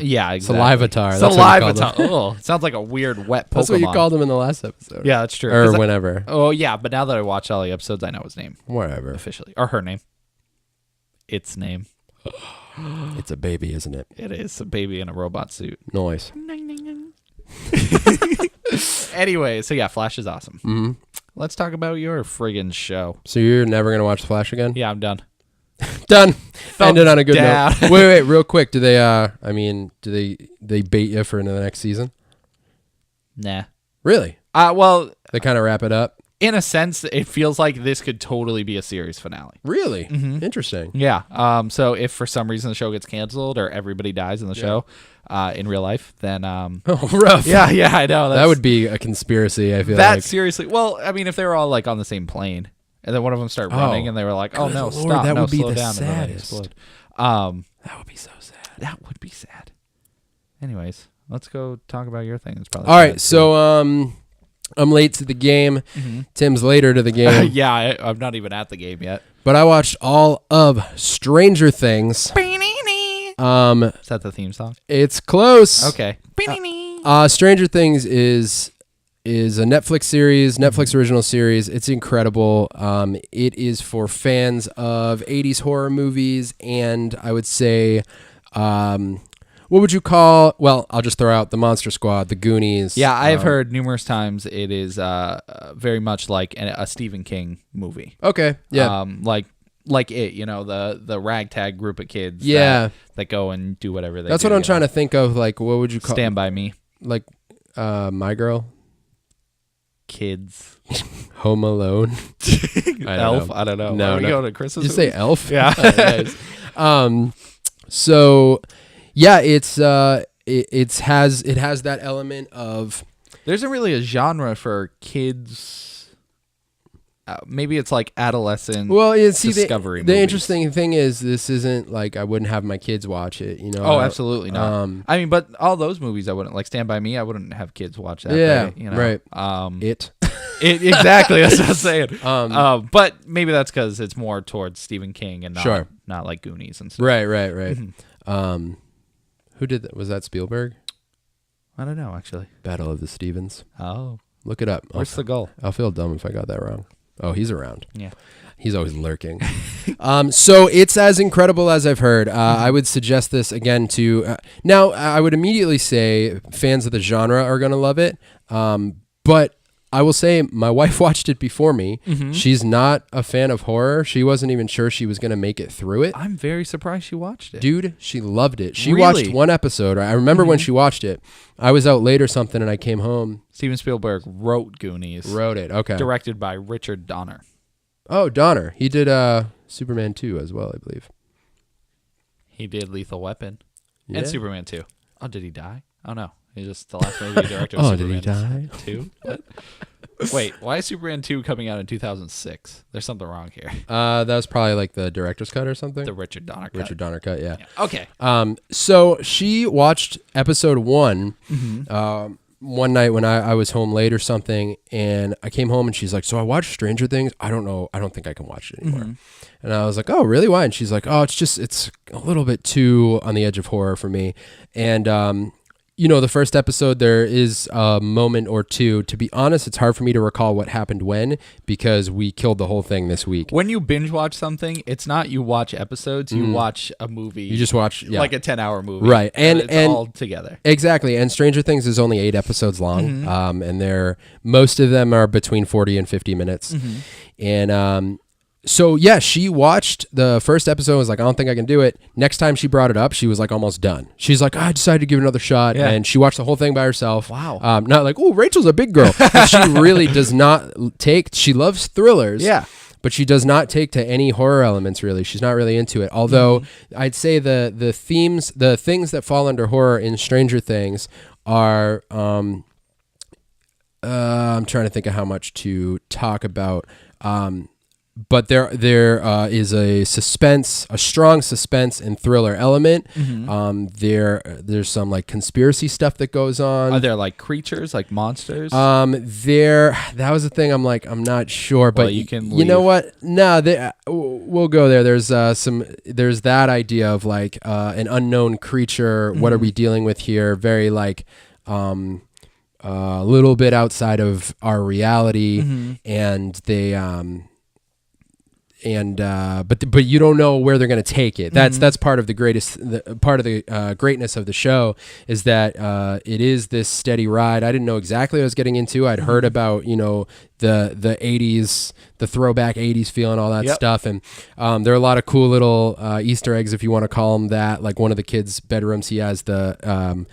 Yeah, exactly. Salivatar. Salivatar. Oh, sounds like a weird wet Pokemon. That's what you called him in the last episode. Yeah, that's true. Or whenever. Oh, yeah, but now that I watch all the episodes, I know his name. Whatever. Officially. Or her name. Its name. It's a baby, isn't it? It is a baby in a robot suit. Noise. Anyway, so yeah, Flash is awesome. Mm-hmm. Let's talk about your friggin' show. So you're never going to watch The Flash again? Yeah, I'm done. Done. Thumbs Ended on a good down. note. Wait, real quick. Do they, do they bait you for into the next season? Nah. Really? Well, They kind of wrap it up? in a sense, it feels like this could totally be a series finale. Really? Mm-hmm. Interesting. Yeah. So if for some reason the show gets canceled or everybody dies in the show, in real life, then Oh, rough. yeah, I know That would be a conspiracy, I feel that like. seriously. Well, I mean, if they were all like on the same plane, and then one of them started running, and they were like, "Oh Good no, Lord, stop! that No, would be slow the down!" and then they saddest. explode. That would be so sad. That would be sad. Anyways, let's go talk about your thing. It's probably All right, so I'm late to the game. Tim's later to the game. yeah, I'm not even at the game yet. But I watched all of Stranger Things. Is that the theme song? It's close. Okay. Stranger Things is a Netflix series, Netflix original series. It's incredible. It is for fans of 80s horror movies, and I would say, what would you call? Well, I'll just throw out the Monster Squad, the Goonies. Yeah, I've heard numerous times it is very much like a Stephen King movie. Okay. Yeah. Like it, the ragtag group of kids. Yeah. That go and do whatever they do. That's what I'm trying to think of. Like, what would you call? Stand By Me. Like, My Girl. Kids. Home Alone. Elf. I don't know. No, Are we going to Christmas? Did you say Elf? Yeah. Nice. So yeah, it has that element of. There isn't really a genre for kids. Maybe it's like adolescent. Well, see, discovery. The movies. interesting thing is this isn't like I wouldn't have my kids watch it. Oh, absolutely not. I mean, but all those movies I wouldn't like. Stand By Me, I wouldn't have kids watch that. Yeah, right. It exactly. That's what I'm saying. But maybe that's because it's more towards Stephen King and not like Goonies and stuff. Right. Who did that? Was that Spielberg? I don't know actually. Battle of the Stevens. Oh, look it up. What's the goal? I'll feel dumb if I got that wrong. Oh, he's around. Yeah. He's always lurking. So it's as incredible as I've heard. I would suggest this again to... now, I would immediately say fans of the genre are going to love it. But I will say my wife watched it before me. Mm-hmm. She's not a fan of horror. She wasn't even sure she was going to make it through it. I'm very surprised she watched it. Dude, she loved it. She really? Watched one episode. I remember when she watched it. I was out late or something and I came home. Steven Spielberg wrote Goonies. Wrote it, okay. Directed by Richard Donner. Oh, Donner. He did Superman 2 as well, I believe. He did Lethal Weapon. Yeah. And Superman 2. Oh, did he die? Oh, no. He's just the last movie he directed was Superman did he die? 2? What? Wait, why is Superman 2 coming out in 2006? There's something wrong here. That was probably like the director's cut or something. The Richard Donner cut. Richard Donner cut, yeah. Okay. So she watched episode 1 one night when I was home late or something, and I came home and she's like, so I watched Stranger Things. I don't know. I don't think I can watch it anymore. And I was like, oh, really? Why? And she's like, oh, it's a little bit too on the edge of horror for me. And, the first episode, there is a moment or two. To be honest, it's hard for me to recall what happened when, because we killed the whole thing this week. When you binge watch something, it's not you watch episodes, you watch a movie. You just watch like a 10-hour movie. Right. And it's all together. Exactly. And Stranger Things is only 8 episodes long. And most of them are between 40 and 50 minutes. And so yeah, she watched the first episode and was like, I don't think I can do it. Next time she brought it up, she was like almost done. She's like, I decided to give it another shot. Yeah. And she watched the whole thing by herself. Wow. Not like, oh, Rachel's a big girl. She really does not she loves thrillers. Yeah. but she does not take to any horror elements really. She's not really into it. Although I'd say the things that fall under horror in Stranger Things are I'm trying to think of how much to talk about. But there is a strong suspense and thriller element. There's some like conspiracy stuff that goes on. Are there like creatures, like monsters? That was the thing. I'm not sure, but you know what? No, we'll go there. There's that idea of like an unknown creature. What are we dealing with here? Very like a little bit outside of our reality, and they but you don't know where they're going to take it. That's part of the greatness of the show, is that it is this steady ride. I didn't know exactly what I was getting into. I'd heard about the 80s, the throwback 80s feel and all that stuff, and there are a lot of cool little Easter eggs, if you want to call them that. Like one of the kids' bedrooms, he has the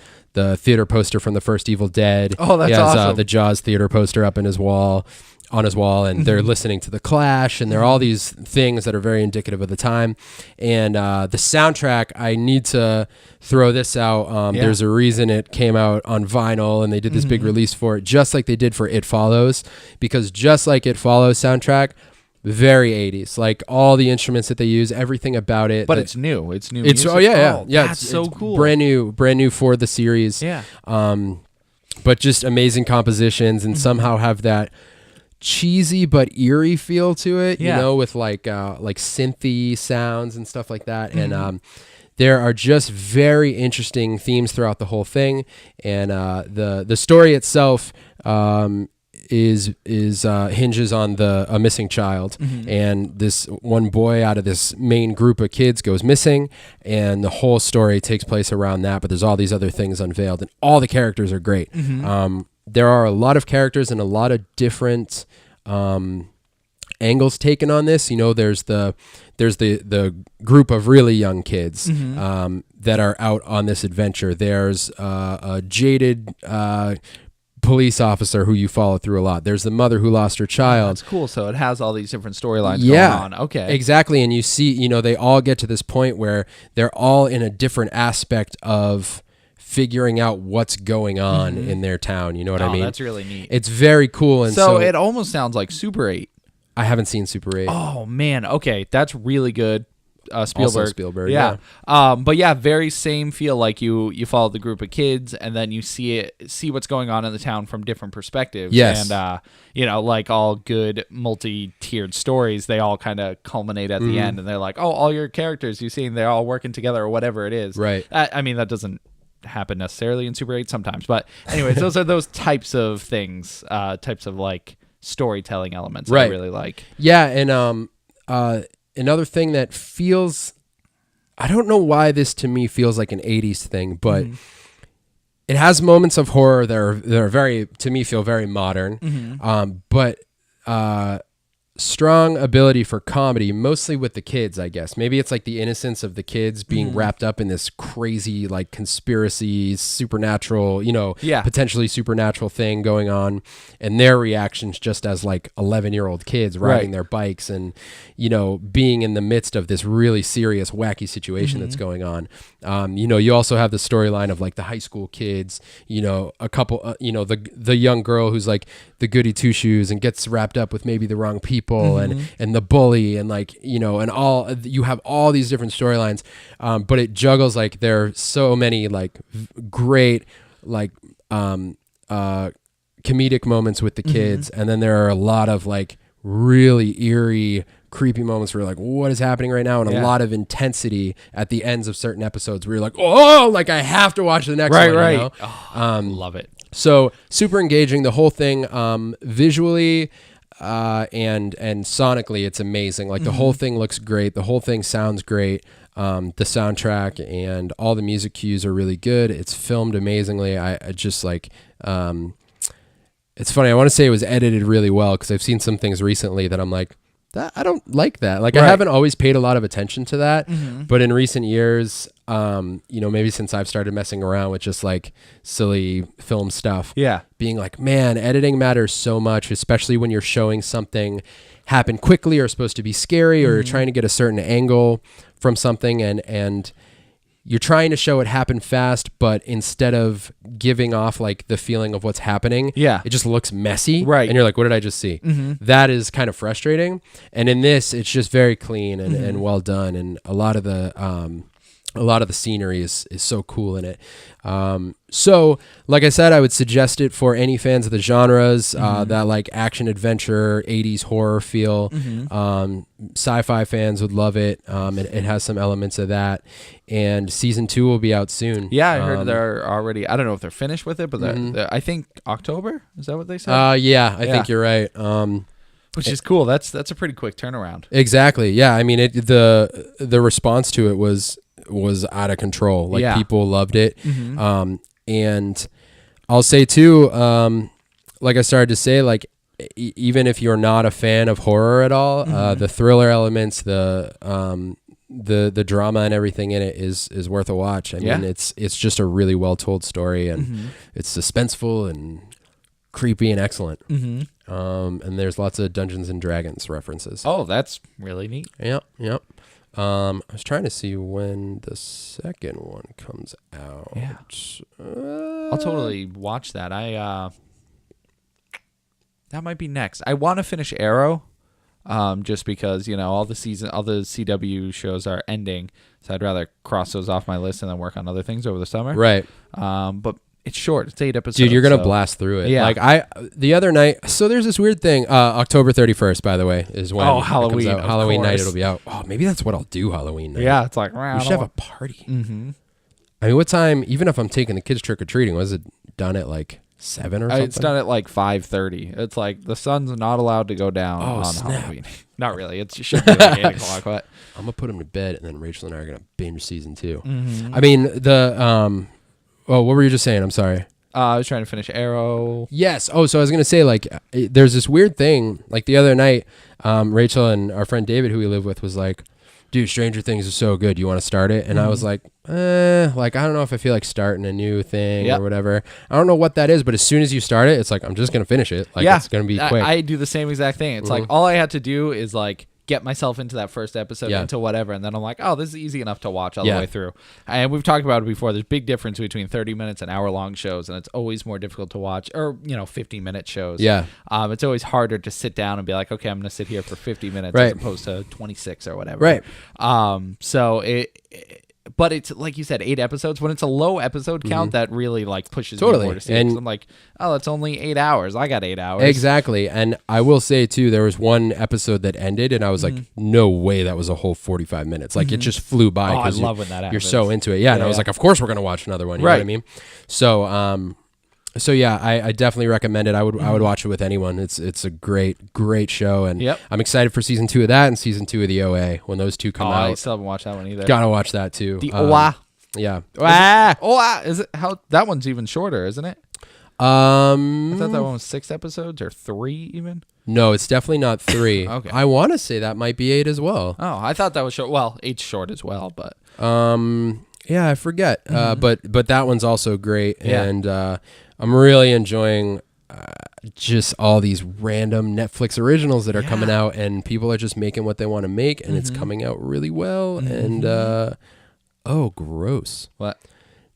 theater poster from the first Evil Dead. Oh, that's he has, awesome. The Jaws theater poster up on his wall, and they're listening to The Clash, and there are all these things that are very indicative of the time. And the soundtrack, I need to throw this out. There's a reason it came out on vinyl, and they did this big release for it, just like they did for It Follows, because just like It Follows soundtrack, very 80s, like all the instruments that they use, everything about it. But it's new. It's new. It's music. yeah. That's so cool. Brand new for the series. Yeah. But just amazing compositions, and somehow have that cheesy but eerie feel to it. With like synthy sounds and stuff like that. And there are just very interesting themes throughout the whole thing, and the story itself is hinges on a missing child, and this one boy out of this main group of kids goes missing, and the whole story takes place around that. But there's all these other things unveiled, and all the characters are great. There are a lot of characters and a lot of different angles taken on this. There's the group of really young kids that are out on this adventure. There's a jaded police officer who you follow through a lot. There's the mother who lost her child. That's cool. So it has all these different storylines going on. Okay. Exactly. And you see, they all get to this point where they're all in a different aspect of figuring out what's going on in their town. You know what I mean? That's really neat. It's very cool. And so it almost sounds like Super 8. I haven't seen Super 8. Oh, man. Okay. That's really good. Spielberg. Also Spielberg, yeah. But yeah, very same feel. Like you follow the group of kids, and then you see what's going on in the town from different perspectives. Yes. And like all good multi-tiered stories, they all kind of culminate at the end, and they're like, oh, all your characters you've seen, they're all working together, or whatever it is. Right. I mean, that doesn't happen necessarily in Super 8 sometimes, but anyways, those are those types of things, types of like storytelling elements I really like. Yeah. And another thing that feels, I don't know why this to me feels like an 80s thing, but it has moments of horror that are very, to me, feel very modern. But strong ability for comedy, mostly with the kids, I guess. Maybe it's like the innocence of the kids being wrapped up in this crazy like conspiracy, supernatural, potentially supernatural thing going on, and their reactions just as like 11-year-old kids riding their bikes and, being in the midst of this really serious, wacky situation that's going on. You also have the storyline of like the high school kids, a couple, the young girl who's like the goody two shoes and gets wrapped up with maybe the wrong people, and the bully, and like, and all, you have all these different storylines, but it juggles, like there are so many like great like comedic moments with the kids, and then there are a lot of like really eerie, creepy moments where you're like, what is happening right now? And a lot of intensity at the ends of certain episodes where you're like, oh, like I have to watch the next one. Right. Love it. So super engaging, the whole thing, visually and sonically, it's amazing. Like the whole thing looks great. The whole thing sounds great. The soundtrack and all the music cues are really good. It's filmed amazingly. I just like, it's funny. I want to say it was edited really well, because I've seen some things recently that I'm like, I don't like that. Like, Right. I haven't always paid a lot of attention to that, Mm-hmm. but in recent years, maybe since I've started messing around with just like silly film stuff, Yeah. being like, man, editing matters so much, especially when you're showing something happen quickly or supposed to be scary, or you're trying to get a certain angle from something, and you're trying to show it happen fast, but instead of giving off like the feeling of what's happening, it just looks messy. Right. And you're like, what did I just see? That is kind of frustrating. And in this, it's just very clean and well done. And a lot of the scenery is so cool in it. So like I said, I would suggest it for any fans of the genres, that like action adventure, 80s horror feel. Sci-fi fans would love it. It has some elements of that, and season 2 will be out soon. Yeah, I heard they're already, I don't know if they're finished with it, but I think October, is that what they said? I think you're right. Which is cool. That's a pretty quick turnaround. Exactly. Yeah. I mean, the response to it was out of control. Like, people loved it. And I'll say too, like I started to say, like, even if you're not a fan of horror at all, the thriller elements, the drama and everything in it is worth a watch. I mean, it's just a really well told story, and it's suspenseful and creepy and excellent. And there's lots of Dungeons and Dragons references. Oh, that's really neat. Yep. I was trying to see when the second one comes out. Yeah. I'll totally watch that. That might be next. I want to finish Arrow, just because, all the CW shows are ending, so I'd rather cross those off my list and then work on other things over the summer. Right. But it's short. It's 8 episodes. Dude, you're going to blast through it. Yeah. Like, the other night, so there's this weird thing. October 31st, by the way, is when Halloween. it comes out. Halloween night, course. it'll be out. Oh, maybe that's what I'll do Halloween night. Yeah, it's like, we should have a party. I mean, what time, even if I'm taking the kids trick-or-treating, was it done at like 7 or something? It's done at like 5:30. It's like the sun's not allowed to go down on snap. Halloween. Not really. It should be like 8 o'clock. But I'm going to put them to bed, and then Rachel and I are going to binge season 2. I mean, what were you just saying? I'm sorry. I was trying to finish Arrow. Yes. Oh, so I was going to say, like, there's this weird thing. Like, the other night, Rachel and our friend David, who we live with, was like, dude, Stranger Things is so good. You want to start it? And I was like, like, I don't know if I feel like starting a new thing or whatever. I don't know what that is, but as soon as you start it, it's like, I'm just going to finish it. Like, it's going to be quick. I do the same exact thing. It's like, all I had to do is like get myself into that first episode, into whatever, and then I'm like, oh, this is easy enough to watch all the way through. And we've talked about it before. There's a big difference between 30 minutes and hour-long shows, and it's always more difficult to watch, or 50-minute shows. Yeah. It's always harder to sit down and be like, okay, I'm going to sit here for 50 minutes as opposed to 26 or whatever. Right. So but it's like you said, 8 episodes. When it's a low episode count, that really like pushes me more to see it. And I'm like, oh, it's only 8 hours. I got 8 hours. Exactly. And I will say too, there was one episode that ended, and I was like, no way, that was a whole 45 minutes. Like, it just flew by. I love when that happens. You're so into it. Yeah. And I was like, of course we're gonna watch another one. You know what I mean? So yeah, I definitely recommend it. I would watch it with anyone. It's a great show, and I'm excited for season 2 of that and season 2 of the OA when those two come out. I still haven't watched that one either. Gotta watch that too. The OA. Yeah. Is it how that one's even shorter, isn't it? I thought that one was 6 episodes or 3 even. No, it's definitely not 3. Okay. I want to say that might be 8 as well. Oh, I thought that was short. Well, 8's short as well, but yeah, I forget. But that one's also great, and I'm really enjoying just all these random Netflix originals that are coming out, and people are just making what they want to make, and it's coming out really well. And oh, gross! What?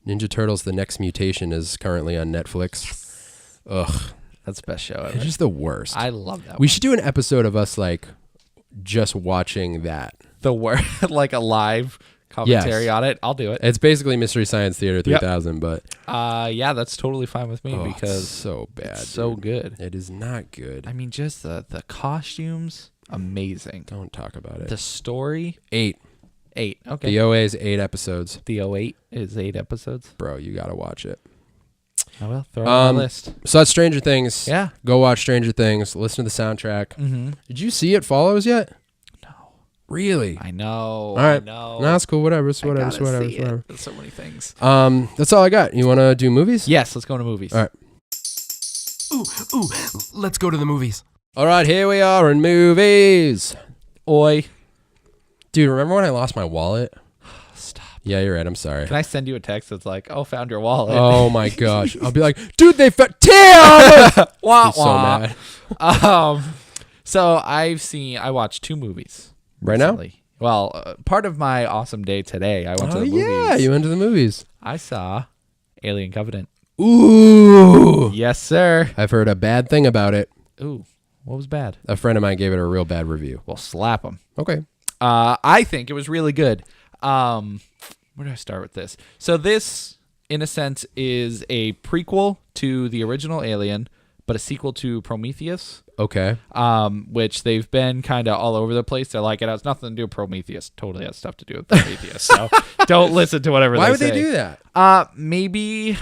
Ninja Turtles: The Next Mutation is currently on Netflix. Ugh, that's the best show ever. It's just the worst. I love that. We should do an episode of us like just watching that. The worst, like a live commentary on it. I'll do it. It's basically Mystery Science Theater 3000, but yeah, that's totally fine with me because it's so bad. It's so good. It is not good. I mean, just the costumes, amazing. Don't talk about it. The story, 8. Okay. The OA is 8 episodes. The 08 is 8 episodes. Bro, you gotta watch it. I will throw it on the list. So that's Stranger Things. Yeah. Go watch Stranger Things. Listen to the soundtrack. Did you see It Follows yet? Really? I know. All right. I know. No, that's cool. Whatever. It's whatever. There's so many things. That's all I got. You want to do movies? Yes, let's go to movies. All right. Ooh, let's go to the movies. All right, here we are in movies. Oi. Dude, remember when I lost my wallet? Stop. Yeah, you're right. I'm sorry. Can I send you a text that's like, oh, found your wallet? Oh my gosh. I'll be like, dude, they found Tim. Wah, So wah. mad. So I watched 2 movies. Right recently. Well, part of my awesome day today, I went to the movies. Yeah, you went to the movies. I saw Alien Covenant. Ooh. Yes, sir. I've heard a bad thing about it. Ooh, what was bad? A friend of mine gave it a real bad review. Well, slap him. Okay. I think it was really good. Where do I start with this? So this, in a sense, is a prequel to the original Alien, but a sequel to Prometheus. Okay. Which they've been kind of all over the place. They're like, it has nothing to do with Prometheus. Totally has stuff to do with Prometheus. So don't listen to whatever they say. Why would they do that? Maybe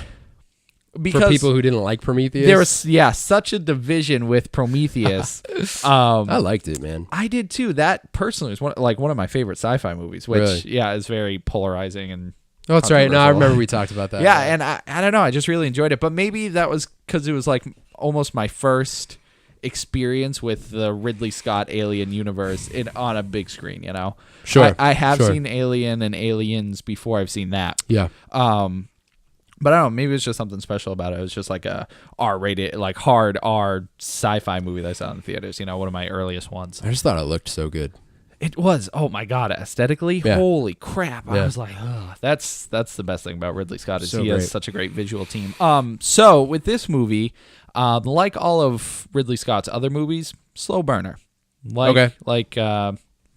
because for people who didn't like Prometheus? There was, such a division with Prometheus. I liked it, man. I did too. That personally is one of my favorite sci-fi movies, which, is very polarizing and oh, that's right. No, I remember we talked about that. Yeah, and I don't know. I just really enjoyed it. But maybe that was because it was like almost my first experience with the Ridley Scott Alien universe on a big screen, you know? Sure. I have seen Alien and Aliens before I've seen that. Yeah. But I don't know, maybe it's just something special about it. It was just like a R-rated, like hard R sci-fi movie that I saw in the theaters, one of my earliest ones. I just thought it looked so good. It was, oh my God, aesthetically, holy crap. I was like, oh, that's the best thing about Ridley Scott is he has such a great visual team. So with this movie, like all of Ridley Scott's other movies, slow burner. Like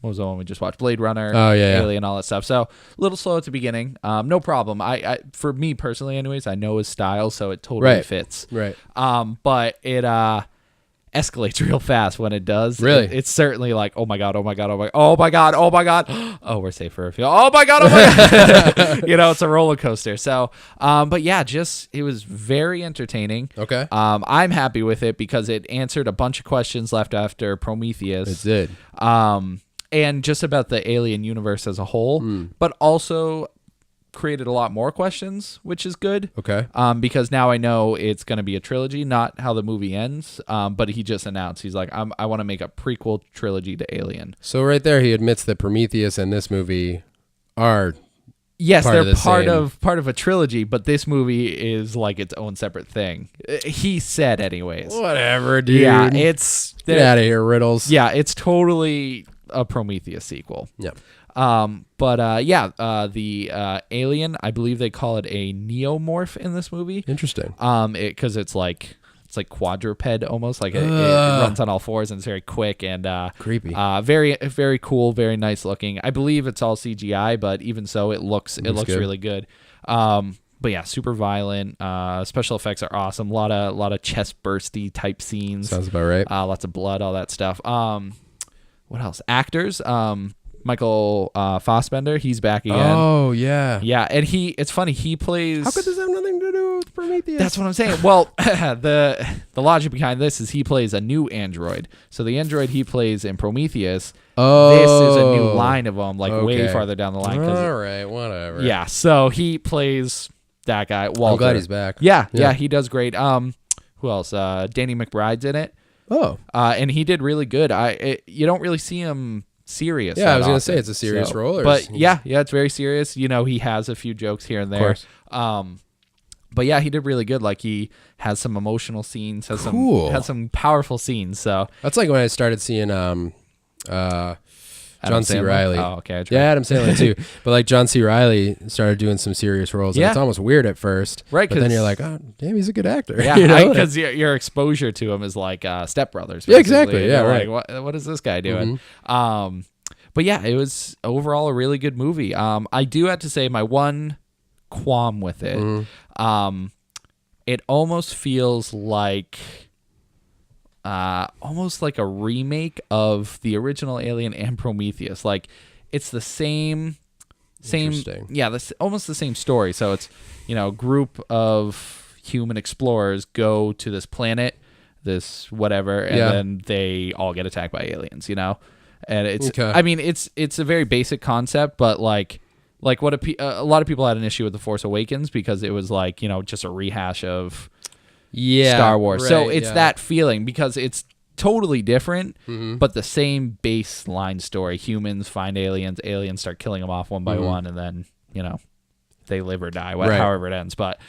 what was the one we just watched? Blade Runner, Alien, all that stuff. So a little slow at the beginning. No problem. I for me personally, anyways, I know his style, so it totally fits. Right. But it escalates real fast when it does. Really? It's certainly like, oh my God, oh my God, oh my, oh my God, oh my God. Oh, we're safe for a few. Oh my God, oh my God. It's a roller coaster. So, but yeah, it was very entertaining. Okay. I'm happy with it because it answered a bunch of questions left after Prometheus. It did. And just about the alien universe as a whole, but also created a lot more questions, which is good. Okay. Because now I know it's going to be a trilogy, not how the movie ends. But he just announced, he's like, I want to make a prequel trilogy to Alien. So right there, he admits that Prometheus and this movie are they're part of a trilogy, but this movie is like its own separate thing. He said, anyways. Whatever, dude. Yeah, get out of here, Riddles. Yeah, it's totally a Prometheus sequel. Yep. The alien, I believe they call it a neomorph in this movie. Interesting. Because it's like quadruped almost, like it runs on all fours and it's very quick and creepy. Very, very cool, very nice looking. I believe it's all CGI, but even so, it looks good. Really good. But yeah, super violent. Special effects are awesome. A lot of chest bursty type scenes. Sounds about right. Lots of blood, all that stuff. What else? Actors. Michael Fassbender, he's back again. Oh, yeah. Yeah, and it's funny, he plays... How could this have nothing to do with Prometheus? That's what I'm saying. Well, the logic behind this is he plays a new android. So the android he plays in Prometheus, this is a new line of them, way farther down the line. All right, whatever. Yeah, so he plays that guy, Walter. I'm glad he's back. Yeah, he does great. Who else? Danny McBride's in it. Oh. And he did really good. You don't really see him serious. Yeah, I was going to say it's a serious role. But it's very serious. He has a few jokes here and there. But yeah, he did really good. Like he has some emotional scenes, has some powerful scenes. So that's like when I started seeing John C. Reilly. Oh, okay. Yeah, Adam Sandler too. But like John C. Reilly started doing some serious roles. And it's almost weird at first. Right. But then you're like, oh, damn, he's a good actor. Yeah, because your exposure to him is like Step Brothers. Yeah, exactly. Yeah, right. Like, what is this guy doing? Mm-hmm. But yeah, it was overall a really good movie. I do have to say my one qualm with it, it almost feels like... almost like a remake of the original Alien and Prometheus. Like it's the same, almost the same story. So it's, a group of human explorers go to this planet, this whatever, and then they all get attacked by aliens, and it's, I mean, it's a very basic concept, but like what a lot of people had an issue with The Force Awakens because it was just a rehash of Star Wars. Right, so it's that feeling because it's totally different, but the same baseline story. Humans find aliens, aliens start killing them off one by one, and then, they live or die, however it ends. But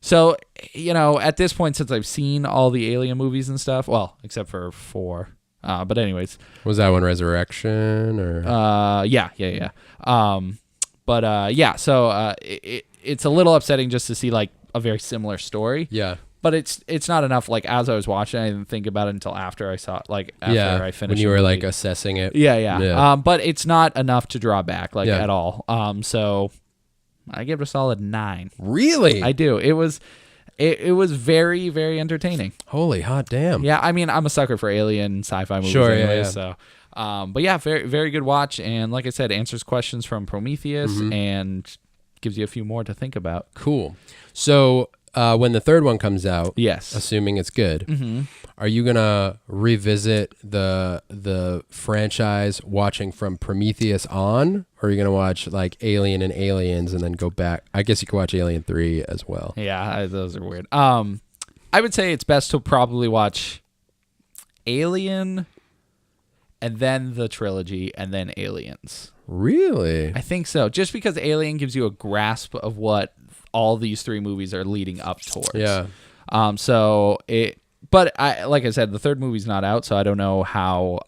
so, at this point, since I've seen all the Alien movies and stuff, well, except for 4, but anyways. Was that one Resurrection or? Yeah. So it's a little upsetting just to see like a very similar story. Yeah. But it's not enough. Like as I was watching, I didn't think about it until after I saw it. Like after I finished. When you were like assessing it. Yeah. But it's not enough to draw back at all. So I give it a solid 9. Really? I do. It was very, very entertaining. Holy hot damn. Yeah, I mean, I'm a sucker for alien sci-fi movies anyway, so but yeah, very, very good watch, and like I said, answers questions from Prometheus and gives you a few more to think about. Cool. So when the third one comes out, yes, assuming it's good, are you gonna revisit the franchise watching from Prometheus on, or are you gonna watch like Alien and Aliens and then go back? I guess you could watch Alien 3 as well. Yeah, those are weird. I would say it's best to probably watch Alien and then the trilogy and then Aliens. Really? I think so. Just because Alien gives you a grasp of what all these 3 movies are leading up towards. Yeah. But like I said, the third movie's not out, so I don't know how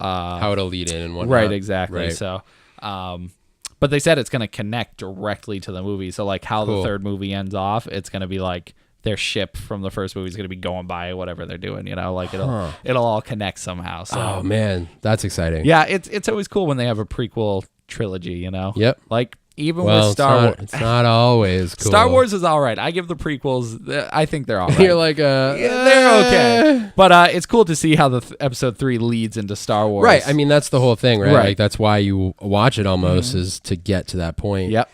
it'll lead in and whatnot. Right, exactly. Right. So, but they said it's going to connect directly to the movie. So, like how the third movie ends off, it's going to be like their ship from the first movie is going to be going by whatever they're doing. Like it'll all connect somehow. So, oh man, that's exciting. Yeah, it's always cool when they have a prequel trilogy. Yep. Like. Even with Star Wars. It's not always cool. Star Wars is all right. I give the prequels, I think they're all right. You're like, they're okay. But it's cool to see how the episode 3 leads into Star Wars. Right. I mean, that's the whole thing, right? Like, that's why you watch it almost is to get to that point. Yep.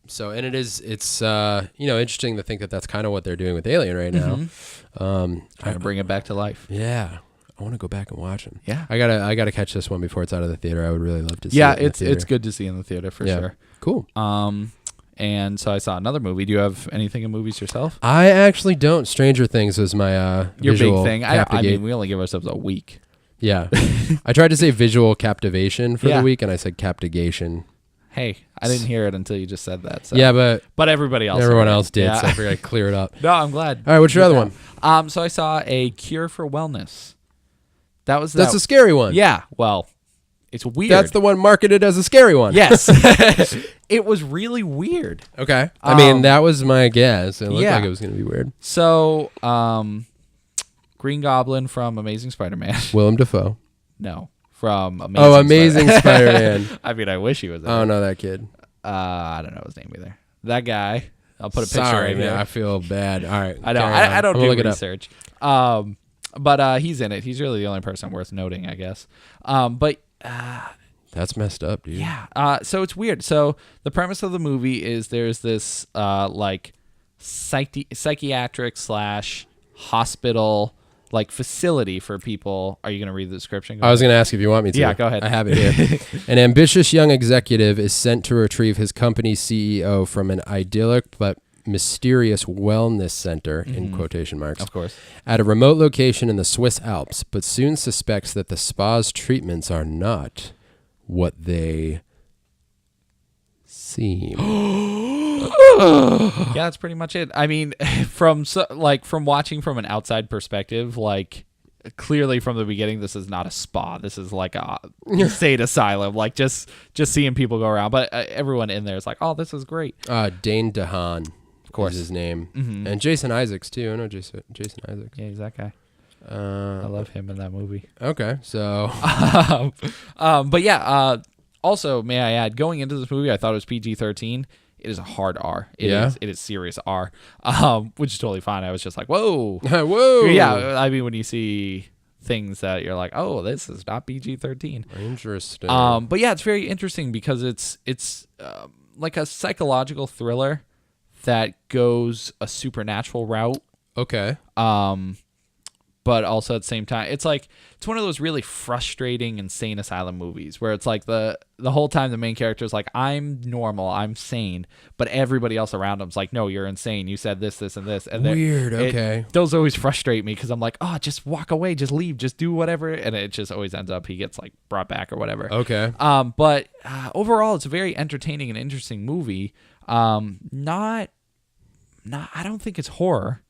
So, and it's interesting to think that that's kind of what they're doing with Alien right now. Trying to bring it back to life. Yeah. I want to go back and watch them. Yeah, I gotta catch this one before it's out of the theater. I would really love to see. Yeah, it in the theater. It's good to see in the theater for sure. Cool. And so I saw another movie. Do you have anything in movies yourself? I actually don't. Stranger Things was my your visual big thing. I mean, we only give ourselves a week. Yeah, I tried to say visual captivation for the week, and I said captigation. Hey, I didn't hear it until you just said that. So. Yeah, but everyone else did. So I figured I'd clear it up. No, I'm glad. All right, what's your other one? So I saw A Cure for Wellness. That's a scary one. Yeah, well, it's weird. That's the one marketed as a scary one. Yes. It was really weird. Okay. I mean, that was my guess. It looked like it was going to be weird. So, Green Goblin from Amazing Spider-Man. Willem Dafoe. No, from Amazing Spider-Man. I mean, I wish he was there. I don't know that kid. I don't know his name either. That guy. I'll put a picture Sorry, of man. him. I feel bad. All right. I know. I don't do research. But he's in it. He's really the only person worth noting, I guess. That's messed up, dude. Yeah. So it's weird. So the premise of the movie is there's this like psychiatric / hospital like facility for people. Are you going to read the description? I was going to ask if you want me to. Yeah, go ahead. I have it here. An ambitious young executive is sent to retrieve his company's CEO from an idyllic but mysterious wellness center, in quotation marks, of course, at a remote location in the Swiss Alps, but soon suspects that the spa's treatments are not what they seem. Yeah, that's pretty much it. I mean, from watching from an outside perspective, like clearly from the beginning, this is not a spa. This is like a state asylum. Like just seeing people go around, but everyone in there is like, "Oh, this is great." Dane DeHaan. Of course, is his name, and Jason Isaacs too. I know Jason Isaacs. Yeah, he's that guy. I love him in that movie. Okay, so, but yeah. Also, may I add, going into this movie, I thought it was PG-13. It is a hard R. It is serious R, which is totally fine. I was just like, whoa, whoa. Yeah, I mean, when you see things that you're like, oh, this is not PG-13. Interesting. But yeah, it's very interesting because it's like a psychological thriller that goes a supernatural route. Okay. but also at the same time, it's like it's one of those really frustrating insane asylum movies where it's like the whole time the main character is like, I'm normal, I'm sane, but everybody else around him's like, no, you're insane. You said this, and this, and weird. Okay, those always frustrate me because I'm like, oh, just walk away, just leave, just do whatever, and it just always ends up he gets like brought back or whatever. Okay. But overall, it's a very entertaining and interesting movie. I don't think it's horror.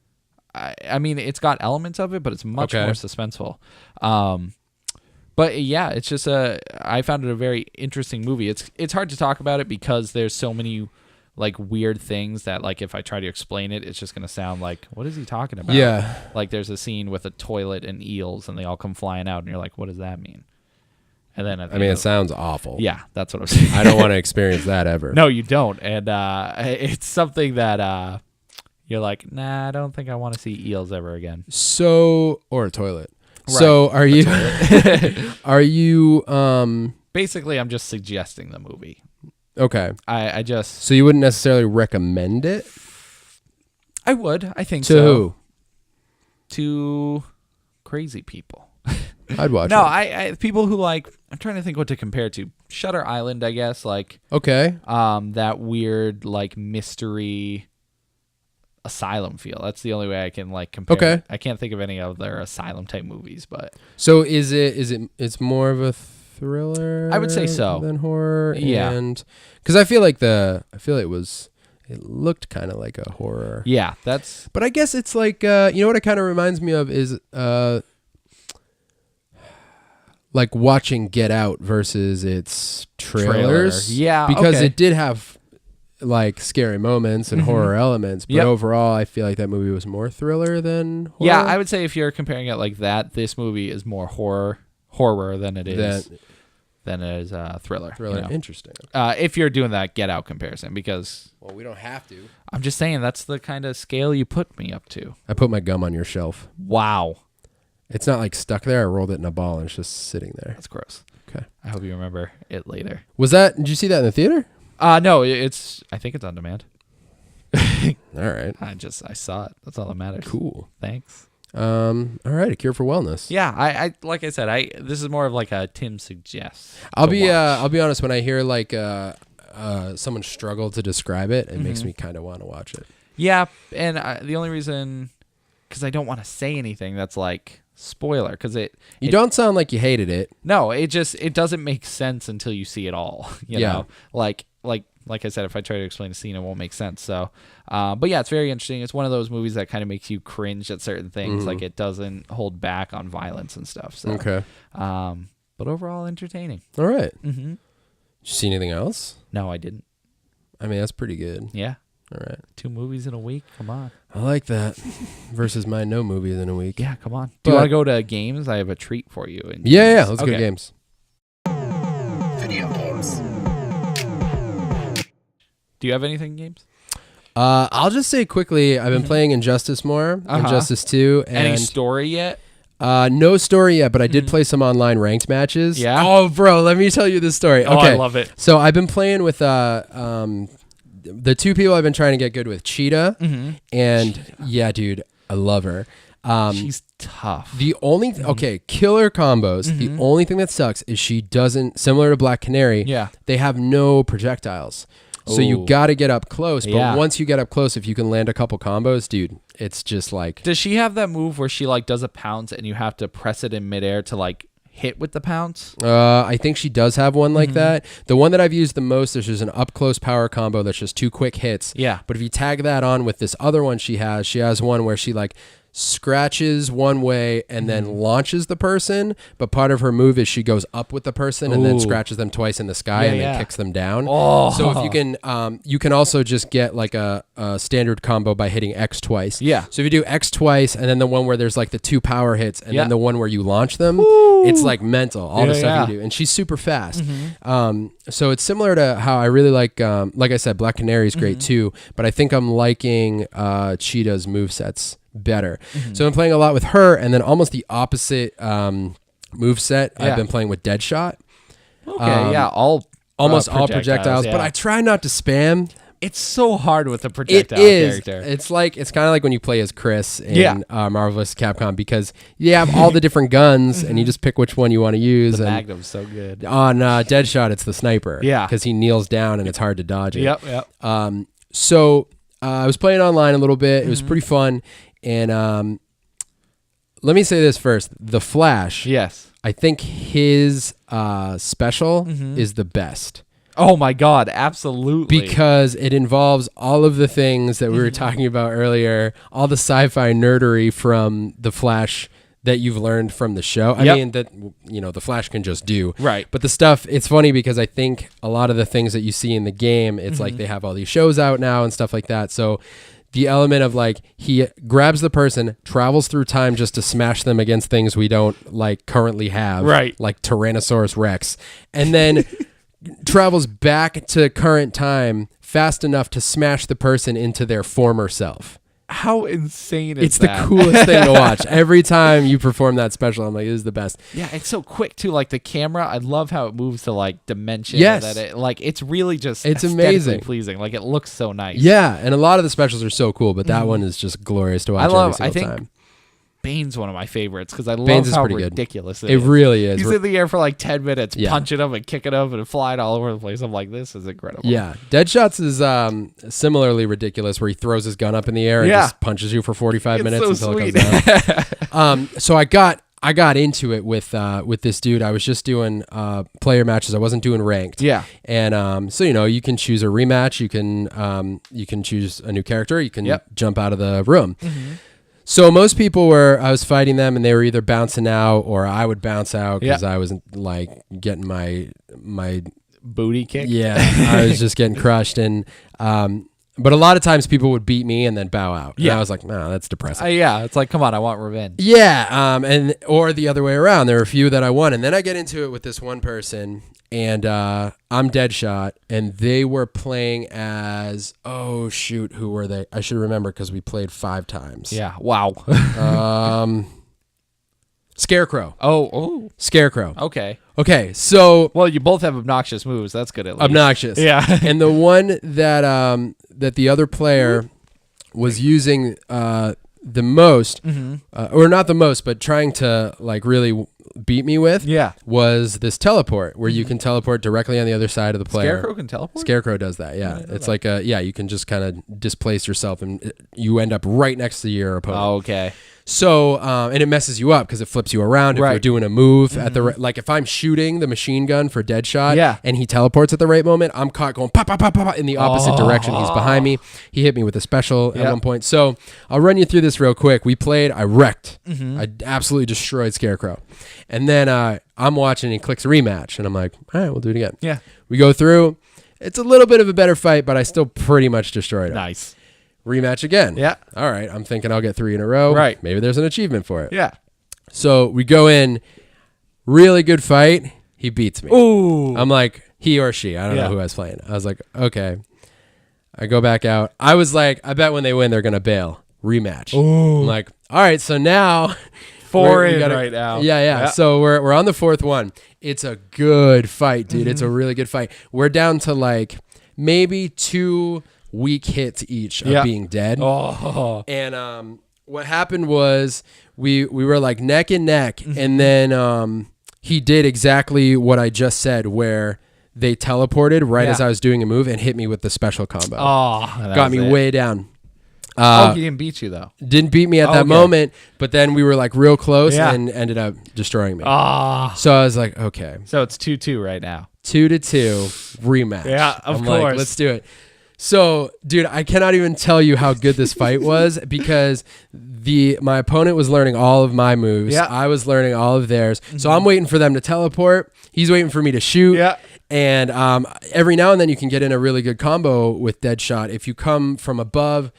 I mean, it's got elements of it, but it's much more suspenseful. But yeah, it's just I found it a very interesting movie. It's hard to talk about it because there's so many like weird things that like if I try to explain it, it's just gonna sound like, what is he talking about? Yeah. Like there's a scene with a toilet and eels, and they all come flying out, and you're like, what does that mean? And then it sounds awful. Yeah, that's what I'm saying. I don't want to experience that ever. No, you don't. And it's something that you're like, nah, I don't think I want to see eels ever again. So, or a toilet. Right. So are you, basically, I'm just suggesting the movie. Okay. I just. So you wouldn't necessarily recommend it? I would. I think to so. Who? To crazy people. I'd watch no, it. I people who like, I'm trying to think what to compare to. Shutter Island, I guess. Like, okay. That weird, like, mystery asylum feel. That's the only way I can like compare. Okay. I can't think of any other asylum type movies, but so it's more of a thriller? I would say so. Than horror. Yeah. And because I feel it looked kind of like a horror. Yeah, that's. But I guess it's like you know what it kind of reminds me of is like watching Get Out versus its trailers. Yeah, because it did have like scary moments and horror elements, but overall I feel like that movie was more thriller than horror. Yeah, I would say if you're comparing it like that, this movie is more horror than it is thriller. Thriller, you know? Interesting. If you're doing that Get Out comparison, because we don't have to. I'm just saying that's the kind of scale you put me up to. I put my gum on your shelf. Wow. It's not like stuck there. I rolled it in a ball and it's just sitting there. That's gross. Okay. I hope you remember it later. Did you see that in the theater? No, I think it's on demand. All right. I saw it. That's all that matters. Cool. Thanks. All right. A Cure for Wellness. Yeah. I like I said, this is more of like a Tim suggests. I'll be honest. When I hear like someone struggle to describe it, it makes me kind of want to watch it. Yeah. And the only reason, because I don't want to say anything that's like spoiler, because you don't sound like you hated it. No, it doesn't make sense until you see it all. You know, like I said, if I try to explain a scene, it won't make sense. So, but yeah, it's very interesting. It's one of those movies that kind of makes you cringe at certain things. Like it doesn't hold back on violence and stuff. So, okay. But overall, entertaining. All right. Mm-hmm. Did you see anything else? No, I didn't. I mean, that's pretty good. Yeah. All right. 2 movies in a week. Come on. I like that. Versus my no movies in a week. Yeah, come on. Do you want to go to games? I have a treat for you. Yeah. Let's go to games. Video games. Do you have anything in games? I'll just say quickly, I've been playing Injustice more. Injustice 2. And any story yet? No story yet, but I did play some online ranked matches. Yeah. Oh, bro, let me tell you this story. Oh, okay. I love it. So I've been playing with the 2 people I've been trying to get good with, Cheetah, and yeah, dude, I love her. She's tough. The only killer combos. The only thing that sucks is she doesn't, similar to Black Canary. Yeah, they have no projectiles. So you got to get up close. But once you get up close, if you can land a couple combos, dude, it's just like. Does she have that move where she like does a pounce and you have to press it in midair to like hit with the pounce? I think she does have one like that. The one that I've used the most is just an up close power combo that's just 2 quick hits. Yeah. But if you tag that on with this other one she has one where she like scratches one way and then launches the person, but part of her move is she goes up with the person and then scratches them twice in the sky and then kicks them down. So if you can also just get like a standard combo by hitting X twice. Yeah. So if you do X twice and then the one where there's like the 2 power hits and then the one where you launch them, it's like mental, all the stuff you do. And she's super fast. So it's similar to how I really like I said, Black Canary is great too, but I think I'm liking Cheetah's movesets better. So I'm playing a lot with her, and then almost the opposite moveset I've been playing with Deadshot. Okay, almost all projectiles, but I try not to spam. It's so hard with a projectile It is. character. It's kind of like when you play as Chris in Marvel vs. Capcom, because you have all the different guns and you just pick which one you want to use. The and Magnum's so good. on Deadshot, it's the sniper. Yeah. Because he kneels down and it's hard to dodge it. Yep. So I was playing online a little bit. It was pretty fun. And let me say this first. The Flash. Yes. I think his special is the best. Oh my God, absolutely. Because it involves all of the things that we were talking about earlier, all the sci-fi nerdery from The Flash that you've learned from the show. I mean, that, The Flash can just do. Right. But the stuff, it's funny because I think a lot of the things that you see in the game, it's like they have all these shows out now and stuff like that. So the element of like, he grabs the person, travels through time just to smash them against things we don't like currently have. Right. Like Tyrannosaurus Rex. And then travels back to current time fast enough to smash the person into their former self. How insane is It's that? the coolest thing to watch. Every time you perform that special, I'm like, this is the best. Yeah, it's so quick too. Like the camera, I love how it moves to like dimension. Yes. It's really just It's aesthetically amazing. pleasing. Like it looks so nice. Yeah, and a lot of the specials are so cool, but that one is just glorious to watch every single time. Bane's one of my favorites because I love Bane's is how pretty good. ridiculous it It is. really is. He's in the air for like 10 minutes, Yeah. punching them and kicking them and flying all over the place. I'm like, this is incredible. Yeah, Deadshot's is similarly ridiculous, where he throws his gun up in the air and just punches you for 45 It's minutes so until sweet. it comes down. So I got into it with this dude. I was just doing player matches. I wasn't doing ranked. Yeah. And so you can choose a rematch. You can choose a new character. You can jump out of the room. So most people I was fighting them and they were either bouncing out or I would bounce out because I wasn't like getting my Booty kick. Yeah, I was just getting crushed. And but a lot of times people would beat me and then bow out. And I was like, no, that's depressing. Yeah, it's like, come on, I want revenge. Yeah, or the other way around. There were a few that I won, and then I get into it with this one person, and I'm Deadshot, and they were playing as who were they? I should remember because we played 5 times. Yeah. Wow. Scarecrow. Oh. Scarecrow. Okay. So Well, you both have obnoxious moves. That's good at least. obnoxious. Yeah. And the one that that the other player was using the most, or not the most, but trying to like really beat me with, was this teleport where you can teleport directly on the other side of the player. Scarecrow can teleport? Scarecrow does that. Yeah, it's like you can just kind of displace yourself and you end up right next to your opponent. Oh, okay. So, and it messes you up because it flips you around if you're doing a move at the like if I'm shooting the machine gun for Deadshot and he teleports at the right moment, I'm caught going pop, pop, pop, pop, pop in the opposite direction. He's behind me. He hit me with a special at one point. So I'll run you through this real quick. We played, I wrecked. I absolutely destroyed Scarecrow. And then I'm watching and he clicks rematch and I'm like, all right, we'll do it again. Yeah. We go through. It's a little bit of a better fight, but I still pretty much destroyed him. Nice. Rematch again. Yeah. All right. I'm thinking I'll get 3 in a row. Right. Maybe there's an achievement for it. Yeah. So we go in, really good fight. He beats me. Ooh. I'm like, he or she. I don't know who I was playing. I was like, okay. I go back out. I was like, I bet when they win, they're going to bail. Rematch. Ooh. I'm like, all right. So now 4 in right now. Yeah. So we're on the 4th one. It's a good fight, dude. It's a really good fight. We're down to like maybe 2 weak hits each of being dead. Oh. And what happened was we were like neck and neck, and then he did exactly what I just said, where they teleported right as I was doing a move and hit me with the special combo. Oh, got me way down. He didn't beat you though. Didn't beat me at that moment, but then we were like real close and ended up destroying me. So I was like, okay. So it's 2-2 right now. 2-2 rematch. Yeah, of I'm course. like, let's do it. So, dude, I cannot even tell you how good this fight was because my opponent was learning all of my moves. Yeah. I was learning all of theirs. So I'm waiting for them to teleport. He's waiting for me to shoot. Yeah. And every now and then you can get in a really good combo with Deadshot. If you come from above,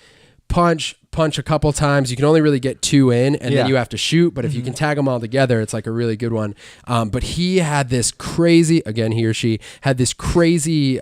punch a couple times, you can only really get 2 in, and then you have to shoot. But if you can tag them all together, it's like a really good one. But he had this crazy, again, he or she had this crazy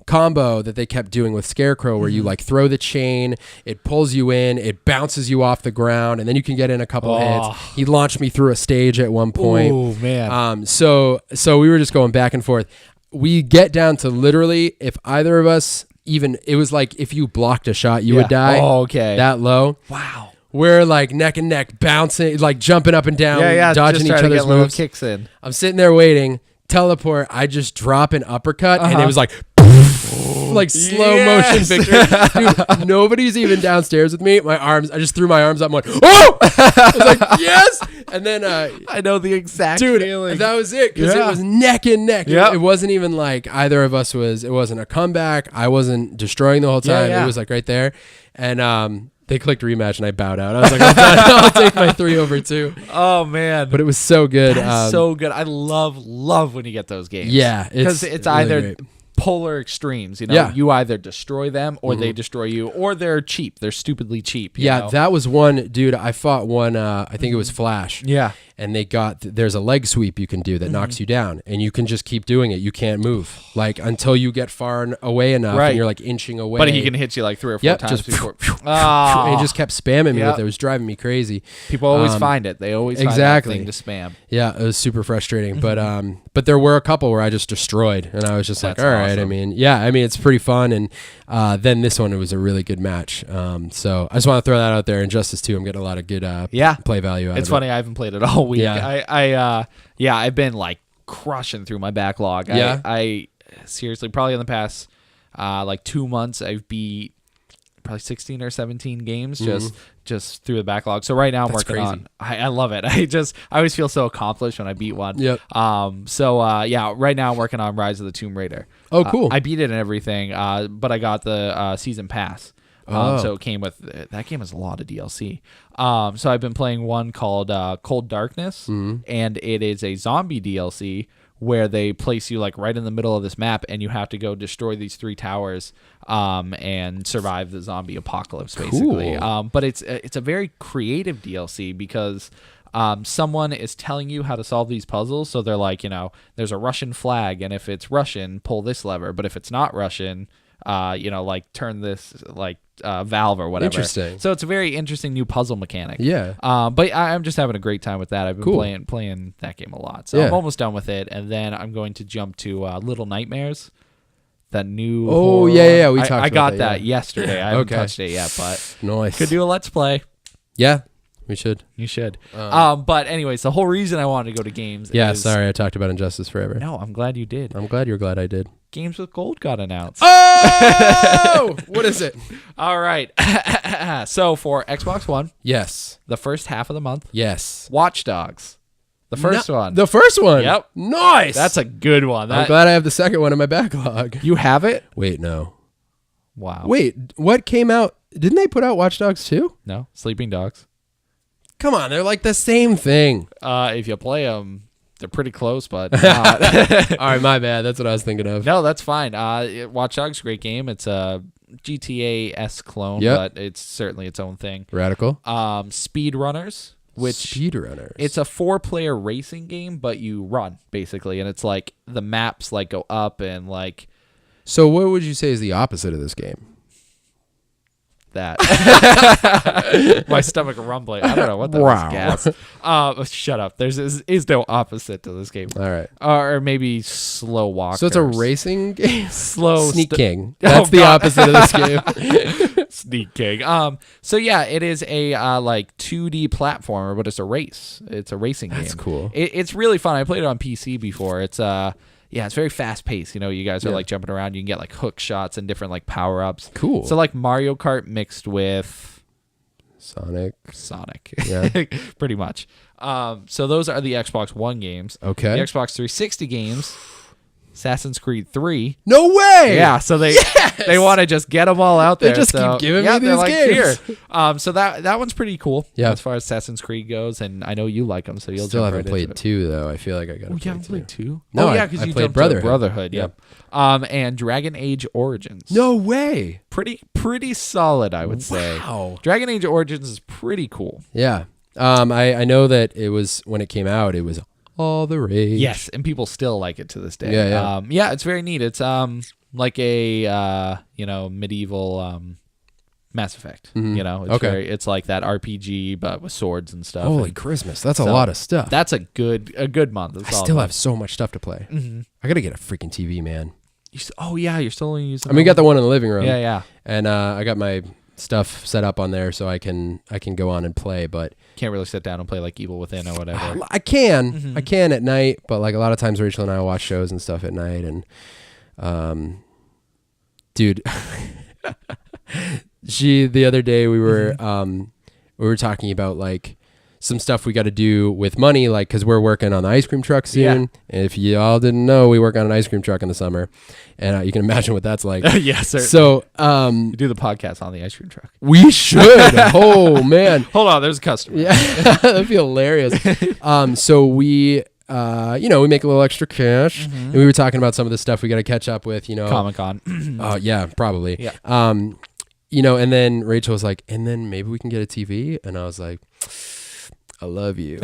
combo that they kept doing with Scarecrow where you like throw the chain, it pulls you in, it bounces you off the ground, and then you can get in a couple hits. He launched me through a stage at one point. Oh man. So we were just going back and forth. We get down to literally, if either of us even, it was like if you blocked a shot, you would die. Oh, okay. That low. Wow. We're like neck and neck, bouncing, like jumping up and down, dodging each other's moves. Kicks in. I'm sitting there waiting. Teleport. I just drop an uppercut, and it was like, like slow motion victory. Dude, nobody's even downstairs with me. I just threw my arms up. I'm like, oh! I was like, yes! And then I know the exact feeling. That was it, because it was neck and neck. Yep. It wasn't even like either of us it wasn't a comeback. I wasn't destroying the whole time. It was like right there. And they clicked rematch, and I bowed out. I was like, I'll take my 3/2. Oh, man. But it was so good. That's so good. I love when you get those games. Yeah. Because it's really either great. polar extremes. You know, Yeah. you either destroy them or they destroy you, or they're cheap. They're stupidly cheap. You know? That was one, dude. I fought one, I think it was Flash. Yeah. And there's a leg sweep you can do that knocks you down, and you can just keep doing it. You can't move like until you get far away enough, and you're like inching away. But he can hit you like 3 or 4 times before. And he just kept spamming me with it. It was driving me crazy. People always find it. They always find that thing to spam. Yeah, it was super frustrating. But there were a couple where I just destroyed, and I was just like, all right. Awesome. I mean, it's pretty fun. And then this one, it was a really good match. So I just want to throw that out there. Injustice 2, I'm getting a lot of good play value out of it. It's funny. I haven't played it all week. Yeah. I've been like crushing through my backlog. I seriously, probably in the past like 2 months, I've beat probably 16 or 17 games just through the backlog. So right now I'm working on. I love it. I always feel so accomplished when I beat one. Yep. Right now I'm working on Rise of the Tomb Raider. Oh, cool. I beat it and everything, but I got the season pass. So it came with that game has a lot of DLC. So I've been playing one called Cold Darkness, and it is a zombie DLC where they place you like right in the middle of this map, and you have to go destroy these 3 towers and survive the zombie apocalypse, basically. Cool. But it's a very creative DLC because someone is telling you how to solve these puzzles. So they're like, there's a Russian flag, and if it's Russian, pull this lever. But if it's not Russian, like turn this valve or whatever. Interesting. So it's a very interesting new puzzle mechanic. Yeah. But I'm just having a great time with that. I've been playing that game a lot. So I'm almost done with it, and then I'm going to jump to Little Nightmares. That new. Oh horror. yeah. We talked. I about got that yesterday. I haven't touched it yet, but nice. Could do a let's play. Yeah. We should. You should. But anyways, the whole reason I wanted to go to games is... sorry, I talked about Injustice forever. No, I'm glad you did. I'm glad you're glad I did. Games with Gold got announced. Oh! What is it? All right. So for Xbox One, Yes. the first half of the month, Yes. Watch Dogs. The first one. The first one? Yep. Nice! That's a good one. I'm glad I have the second one in my backlog. You have it? Wait, no. Wow. Wait, what came out? Didn't they put out Watch Dogs 2? No. Sleeping Dogs. Come on, they're like the same thing. If you play them, they're pretty close, but not. All right, my bad. That's what I was thinking of. No, that's fine. Watch Dogs, great game. It's a GTA-esque clone, but it's certainly its own thing. Radical. Speedrunners, which Speedrunners. it's a 4-player racing game, but you run basically, and it's like the maps like go up and like. So what would you say is the opposite of this game? That my stomach rumbling. I don't know what that was. Gas. Shut up. There is no opposite to this game. All right. Or maybe slow walkers. So it's a racing game. Slow Sneak King. That's the opposite of this game. Sneak King. So yeah, it is a like 2D platformer, but it's a race. It's a racing game. That's cool. It's really fun. I played it on PC before. It's it's very fast paced. You guys are like jumping around. You can get like hook shots and different like power ups. Cool. So like Mario Kart mixed with Sonic. Yeah. Pretty much. So those are the Xbox One games. Okay. The Xbox 360 games. Assassin's Creed 3. No way! Yeah, so they want to just get them all out there. They just keep giving me these games. Here. So that one's pretty cool as far as Assassin's Creed goes, and I know you like them, so you'll still jump haven't right played 2, though. I feel like I got to play 2. You haven't played 2? No, because I you played jumped to Brotherhood. Yep. And Dragon Age Origins. No way! Pretty solid, I would say. Wow. Dragon Age Origins is pretty cool. Yeah. I know that it was, when it came out, it was all the rage. Yes, and people still like it to this day. Yeah. It's very neat. It's like a medieval Mass Effect. It's it's like that RPG but with swords and stuff. Holy Christmas, that's a lot of stuff. That's a good month. I still have so much stuff to play. I gotta get a freaking TV, man. Oh yeah, you're still only using. I mean, we got the one in the living room. Yeah. And I got my stuff set up on there so I can go on and play, but Can't really sit down and play like Evil Within or whatever. I can at night, but like a lot of times Rachel and I will watch shows and stuff at night, and dude, the other day we were talking about like some stuff we got to do with money, like because we're working on the ice cream truck soon. Yeah. And if you all didn't know, we work on an ice cream truck in the summer, and you can imagine what that's like. Yeah, certainly. So you do the podcast on the ice cream truck. we should. Oh man. Hold on, there's a customer. Yeah, that'd be hilarious. So we, we make a little extra cash, and we were talking about some of the stuff we got to catch up with. Comic-Con. Yeah, probably. Yeah. And then Rachel was like, and then maybe we can get a TV, and I was like, I love you.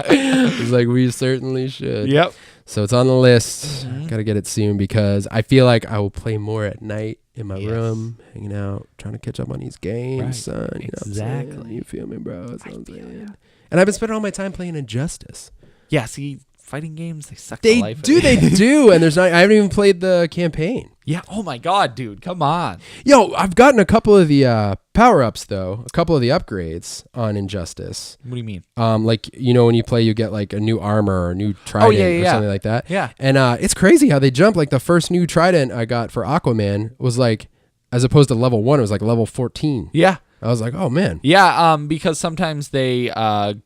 It was like, we certainly should. Yep. So it's on the list. Got to get it soon because I feel like I will play more at night in my room, hanging out, trying to catch up on these games, son. You know what I'm saying? You feel me, bro? That's what I'm saying. And I've been spending all my time playing Injustice. Yeah, see, fighting games, they suck They the life do, they do. And I haven't even played the campaign. Yeah, oh my God, dude, come on. Yo, I've gotten a couple of the power-ups, though. A couple of the upgrades on Injustice. What do you mean? Like, when you play, you get like a new armor or a new trident or something like that. Yeah. And it's crazy how they jump. Like the first new trident I got for Aquaman was like, as opposed to level 1, it was like level 14. Yeah. I was like, oh man. Yeah, because sometimes they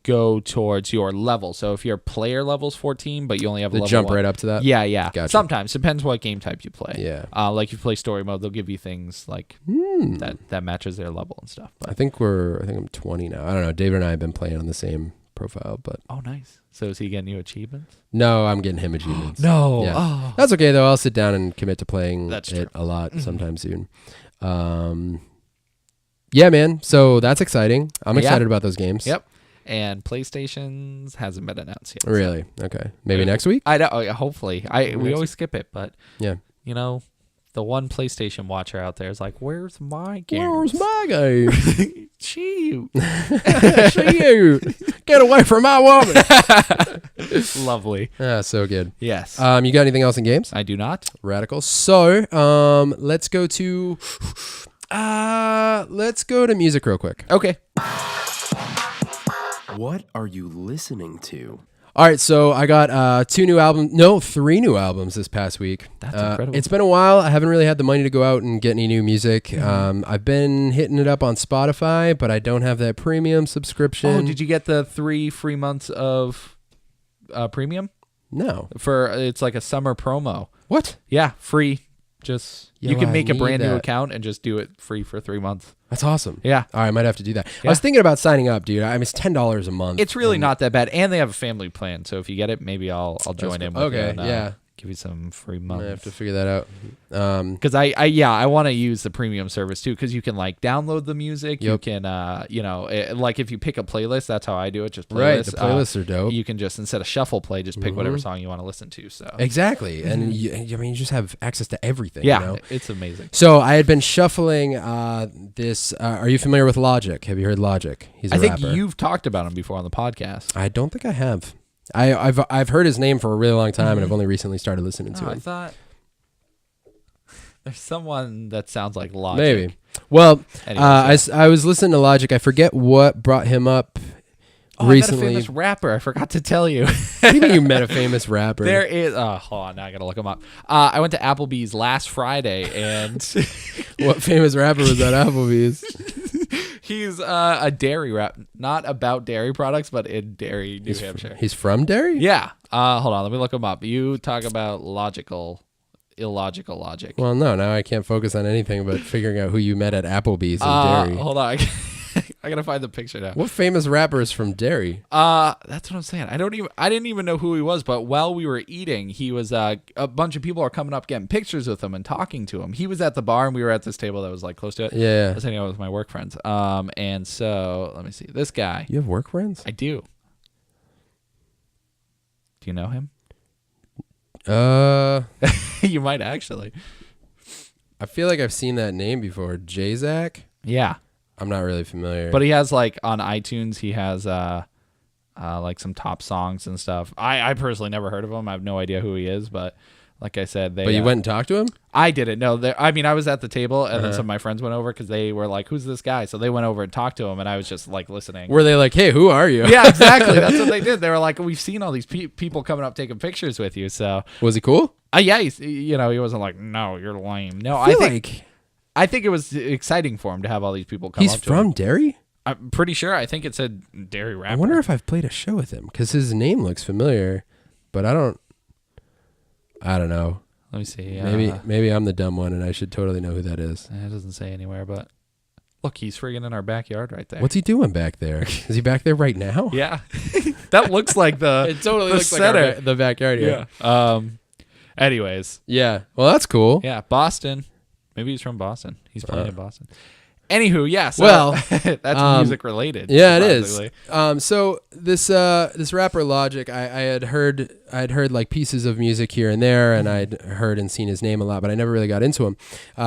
go towards your level. So if your player level's 14, but you only have a They level jump 1. right up to that? Yeah. Gotcha. Sometimes. Depends what game type you play. Yeah. Like if you play story mode, they'll give you things like that matches their level and stuff. But I think I'm 20 now. I don't know. David and I have been playing on the same profile, but oh, nice. So is he getting you achievements? no, I'm getting him achievements. No. Yeah. Oh. That's okay though. I'll sit down and commit to playing That's it true. a lot sometime soon. Yeah, man. So that's exciting. I'm excited about those games. Yep. And PlayStation's hasn't been announced yet. Really? Okay. Maybe next week? I know. Hopefully. We always skip it, but Yeah. the one PlayStation watcher out there is like, "Where's my game? Where's my game? Shoot." You get away from my woman. Lovely. So good. Yes. You got anything else in games? I do not. Radical. So, let's go to music real quick. Okay. What are you listening to? All right, so I got 3 new albums this past week. That's incredible. It's been a while. I haven't really had the money to go out and get any new music. I've been hitting it up on Spotify, but I don't have that premium subscription. Oh, did you get the 3 free months of premium? No. It's like a summer promo. What? Yeah, free. Just Yo, you can I make a need brand new that. account and just do it free for 3 months. That's awesome. Yeah. All right, I might have to do that. Yeah. I was thinking about signing up, dude. It's $10 a month. It's really not that bad, and they have a family plan. So if you get it, maybe I'll join in with you. Okay, And, yeah. give you some free I have months. to figure that out. Because I want to use the premium service too, because you can like download the music. You Yep. can like if you pick a playlist, that's how I do it. Just playlists. Right, the playlists are dope. You can just, instead of shuffle play, just pick whatever song you want to listen to. So Exactly. And you just have access to everything. yeah, You know? it's amazing. So I had been shuffling this. Are you familiar with Logic? Have you heard Logic? He's a I think rapper. you've talked about him before on the podcast. I don't think I have. I've heard his name for a really long time, and I've only recently started listening to I him. thought there's someone that sounds like Logic. Maybe. Well, Anyways, I was listening to Logic. I forget what brought him up I recently. met a famous rapper. I forgot to tell you. What do you mean you met a famous rapper? There is. Hold on, now I gotta look him up. I went to Applebee's last Friday, and What famous rapper was at Applebee's? he's a dairy rap, not about dairy products, but in Derry, New Hampshire. He's from Derry? Yeah. Hold on, let me look him up. You talk about illogical logic. Well, no, now I can't focus on anything but figuring out who you met at Applebee's in Derry. Hold on, I gotta find the picture now. What famous rapper is from Derry? That's what I'm saying. I didn't even know who he was, but while we were eating, he was a bunch of people are coming up getting pictures with him and talking to him. He was at the bar and we were at this table that was like close to it. Yeah. I was hanging out with my work friends. And so let me see. This guy. You have work friends? I do. Do you know him? You might actually. I feel like I've seen that name before. J-Zac? Yeah. I'm not really familiar. But he has like on iTunes, he has like some top songs and stuff. I personally never heard of him. I have no idea who he is, but like I said, they. But you went and talked to him? I didn't. No, I mean, I was at the table, and then some of my friends went over because they were like, "Who's this guy?" So they went over and talked to him, and I was just like listening. Were they like, "Hey, who are you?" Yeah, exactly. That's what they did. They were like, "We've seen all these people coming up taking pictures with you." So was he cool? Yeah, he wasn't like, "No, you're lame." No, I think it was exciting for him to have all these people come. He's up to from him. Derry? I'm pretty sure. I think it said Derry rapper. I wonder if I've played a show with him because his name looks familiar, but I don't know. Let me see. Maybe I'm the dumb one and I should totally know who that is. It doesn't say anywhere, but look, he's friggin' in our backyard right there. What's he doing back there? Is he back there right now? Yeah, that looks like the. It totally looks center. like the backyard here. Yeah. Anyways. Yeah. Well, that's cool. Yeah, Boston. Maybe he's from Boston. He's playing in Boston. Anywho, yeah. So well, that's music related. Yeah, it is. So this rapper Logic, I had heard like pieces of music here and there, and I'd heard and seen his name a lot, but I never really got into him.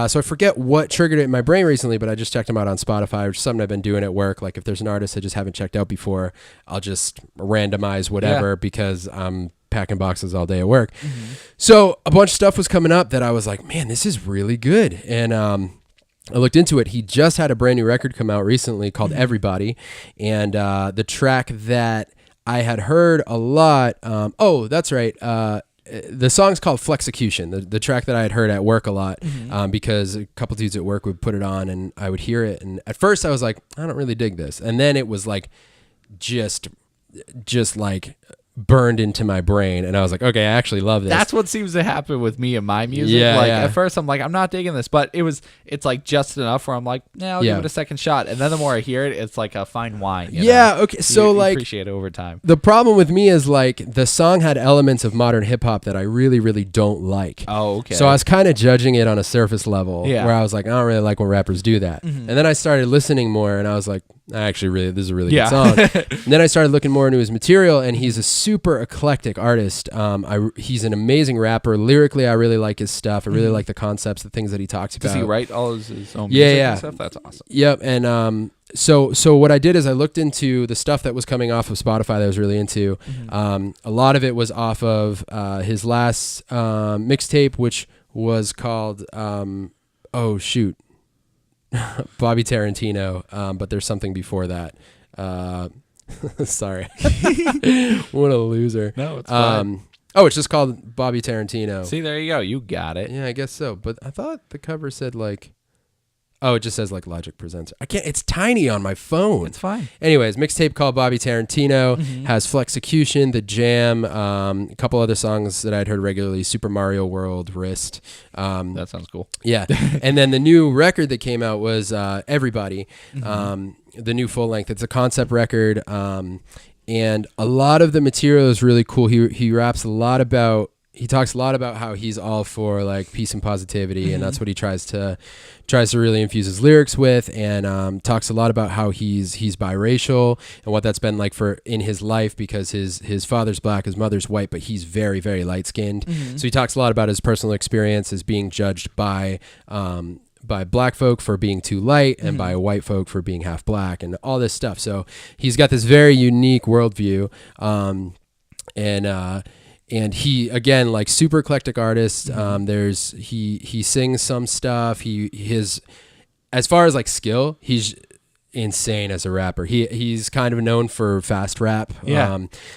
So I forget what triggered it in my brain recently, but I just checked him out on Spotify, which is something I've been doing at work. Like if there's an artist I just haven't checked out before, I'll just randomize whatever because I'm packing boxes all day at work. Mm-hmm. So a bunch of stuff was coming up that I was like, man, this is really good. And I looked into it. He just had a brand new record come out recently called Everybody. And the track that I had heard a lot, that's right. The song's called Flexecution, the track that I had heard at work a lot, because a couple dudes at work would put it on and I would hear it. And at first I was like, I don't really dig this. And then it was like, just like burned into my brain, and I was like, okay, I actually love this. That's what seems to happen with me and my music. At first I'm like, I'm not digging this, but it's like just enough where I'm like, I'll give it a second shot. And then the more I hear it, it's like a fine wine. You know? Okay. So you appreciate it over time. The problem with me is like the song had elements of modern hip hop that I really, really don't like. Oh, okay. So I was kind of judging it on a surface level where I was like, I don't really like when rappers do that. And then I started listening more and I was like, actually, this is a really good song. And then I started looking more into his material, and he's a super eclectic artist. He's an amazing rapper. Lyrically, I really like his stuff. I really like the concepts, the things that he talks about. Does he write all his own music and stuff? That's awesome. Yep. And so what I did is I looked into the stuff that was coming off of Spotify that I was really into. A lot of it was off of his last mixtape, which was called Bobby Tarantino, but there's something before that. Sorry. What a loser. No, it's fine. It's just called Bobby Tarantino. See, there you go. You got it. Yeah, I guess so. But I thought the cover said like, it just says like Logic Presents. It's tiny on my phone. It's fine. Anyways, mixtape called Bobby Tarantino, has Flexecution, The Jam, a couple other songs that I'd heard regularly, Super Mario World, Wrist. That sounds cool. Yeah. And then the new record that came out was Everybody, the new full length. It's a concept record, and a lot of the material is really cool. He raps a lot about, he talks a lot about how he's all for like peace and positivity, and that's what he tries to really infuse his lyrics with, and talks a lot about how he's biracial and what that's been like in his life, because his father's black, his mother's white, but he's very, very light skinned. So he talks a lot about his personal experience as being judged by black folk for being too light and by white folk for being half black and all this stuff. So he's got this very unique worldview, and he, again, like super eclectic artist. He sings some stuff. As far as like skill, he's insane as a rapper. He's kind of known for fast rap.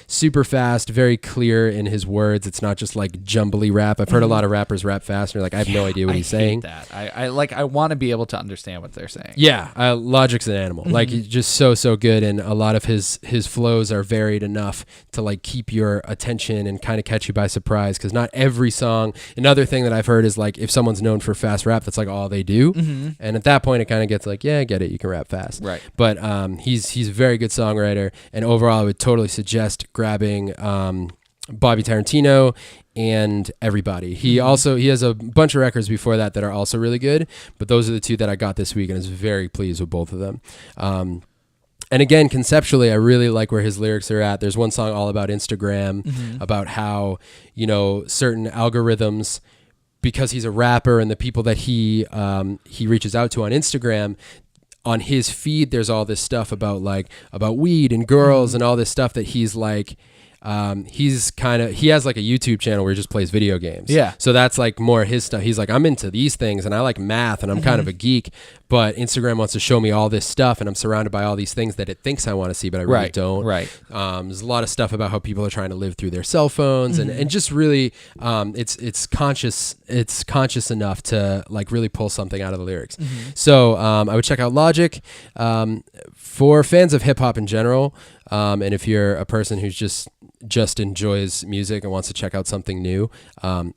Super fast, very clear in his words. It's not just like jumbly rap. I've heard a lot of rappers rap fast and you're like, I have no idea what he's saying. That. I want to be able to understand what they're saying. Yeah, Logic's an animal. Like he's just so good, and a lot of his flows are varied enough to like keep your attention and kind of catch you by surprise, because not every song. Another thing that I've heard is like if someone's known for fast rap, that's like all they do, and at that point it kind of gets like, yeah, I get it, you can rap fast. Right. But he's a very good songwriter, and overall I would totally suggest grabbing Bobby Tarantino and Everybody. He has a bunch of records before that are also really good, but those are the two that I got this week, and I was very pleased with both of them. And again, conceptually, I really like where his lyrics are at. There's one song all about Instagram, about how, certain algorithms, because he's a rapper and the people that he reaches out to on Instagram, on his feed, there's all this stuff about weed and girls and all this stuff that he's like, he has like a YouTube channel where he just plays video games. Yeah. So that's like more his stuff. He's like, I'm into these things and I like math and I'm kind of a geek, but Instagram wants to show me all this stuff and I'm surrounded by all these things that it thinks I want to see, but I really don't. Right. There's a lot of stuff about how people are trying to live through their cell phones and just really, it's conscious enough to like really pull something out of the lyrics. So I would check out Logic. For fans of hip hop in general, and if you're a person who's just enjoys music and wants to check out something new,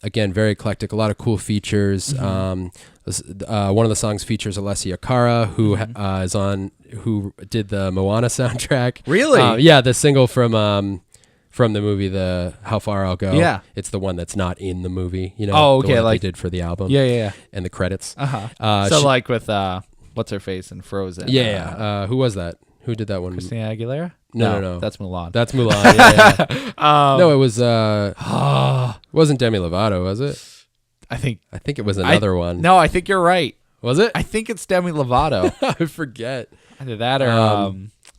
again, very eclectic, a lot of cool features. One of the songs features Alessia Cara, who who did the Moana soundtrack. Really? Yeah, the single from the movie, the How Far I'll Go. Yeah. It's the one that's not in the movie, you know. Oh, okay, the one like they did for the album. Yeah. And the credits. So like with what's her face in Frozen? Yeah. Who was that? Who did that one? Christina Aguilera? No. That's Mulan. That's Mulan. Yeah. No, it was. It wasn't Demi Lovato, was it? I think it was another one. No, I think you're right. Was it? I think it's Demi Lovato. I forget. Either that or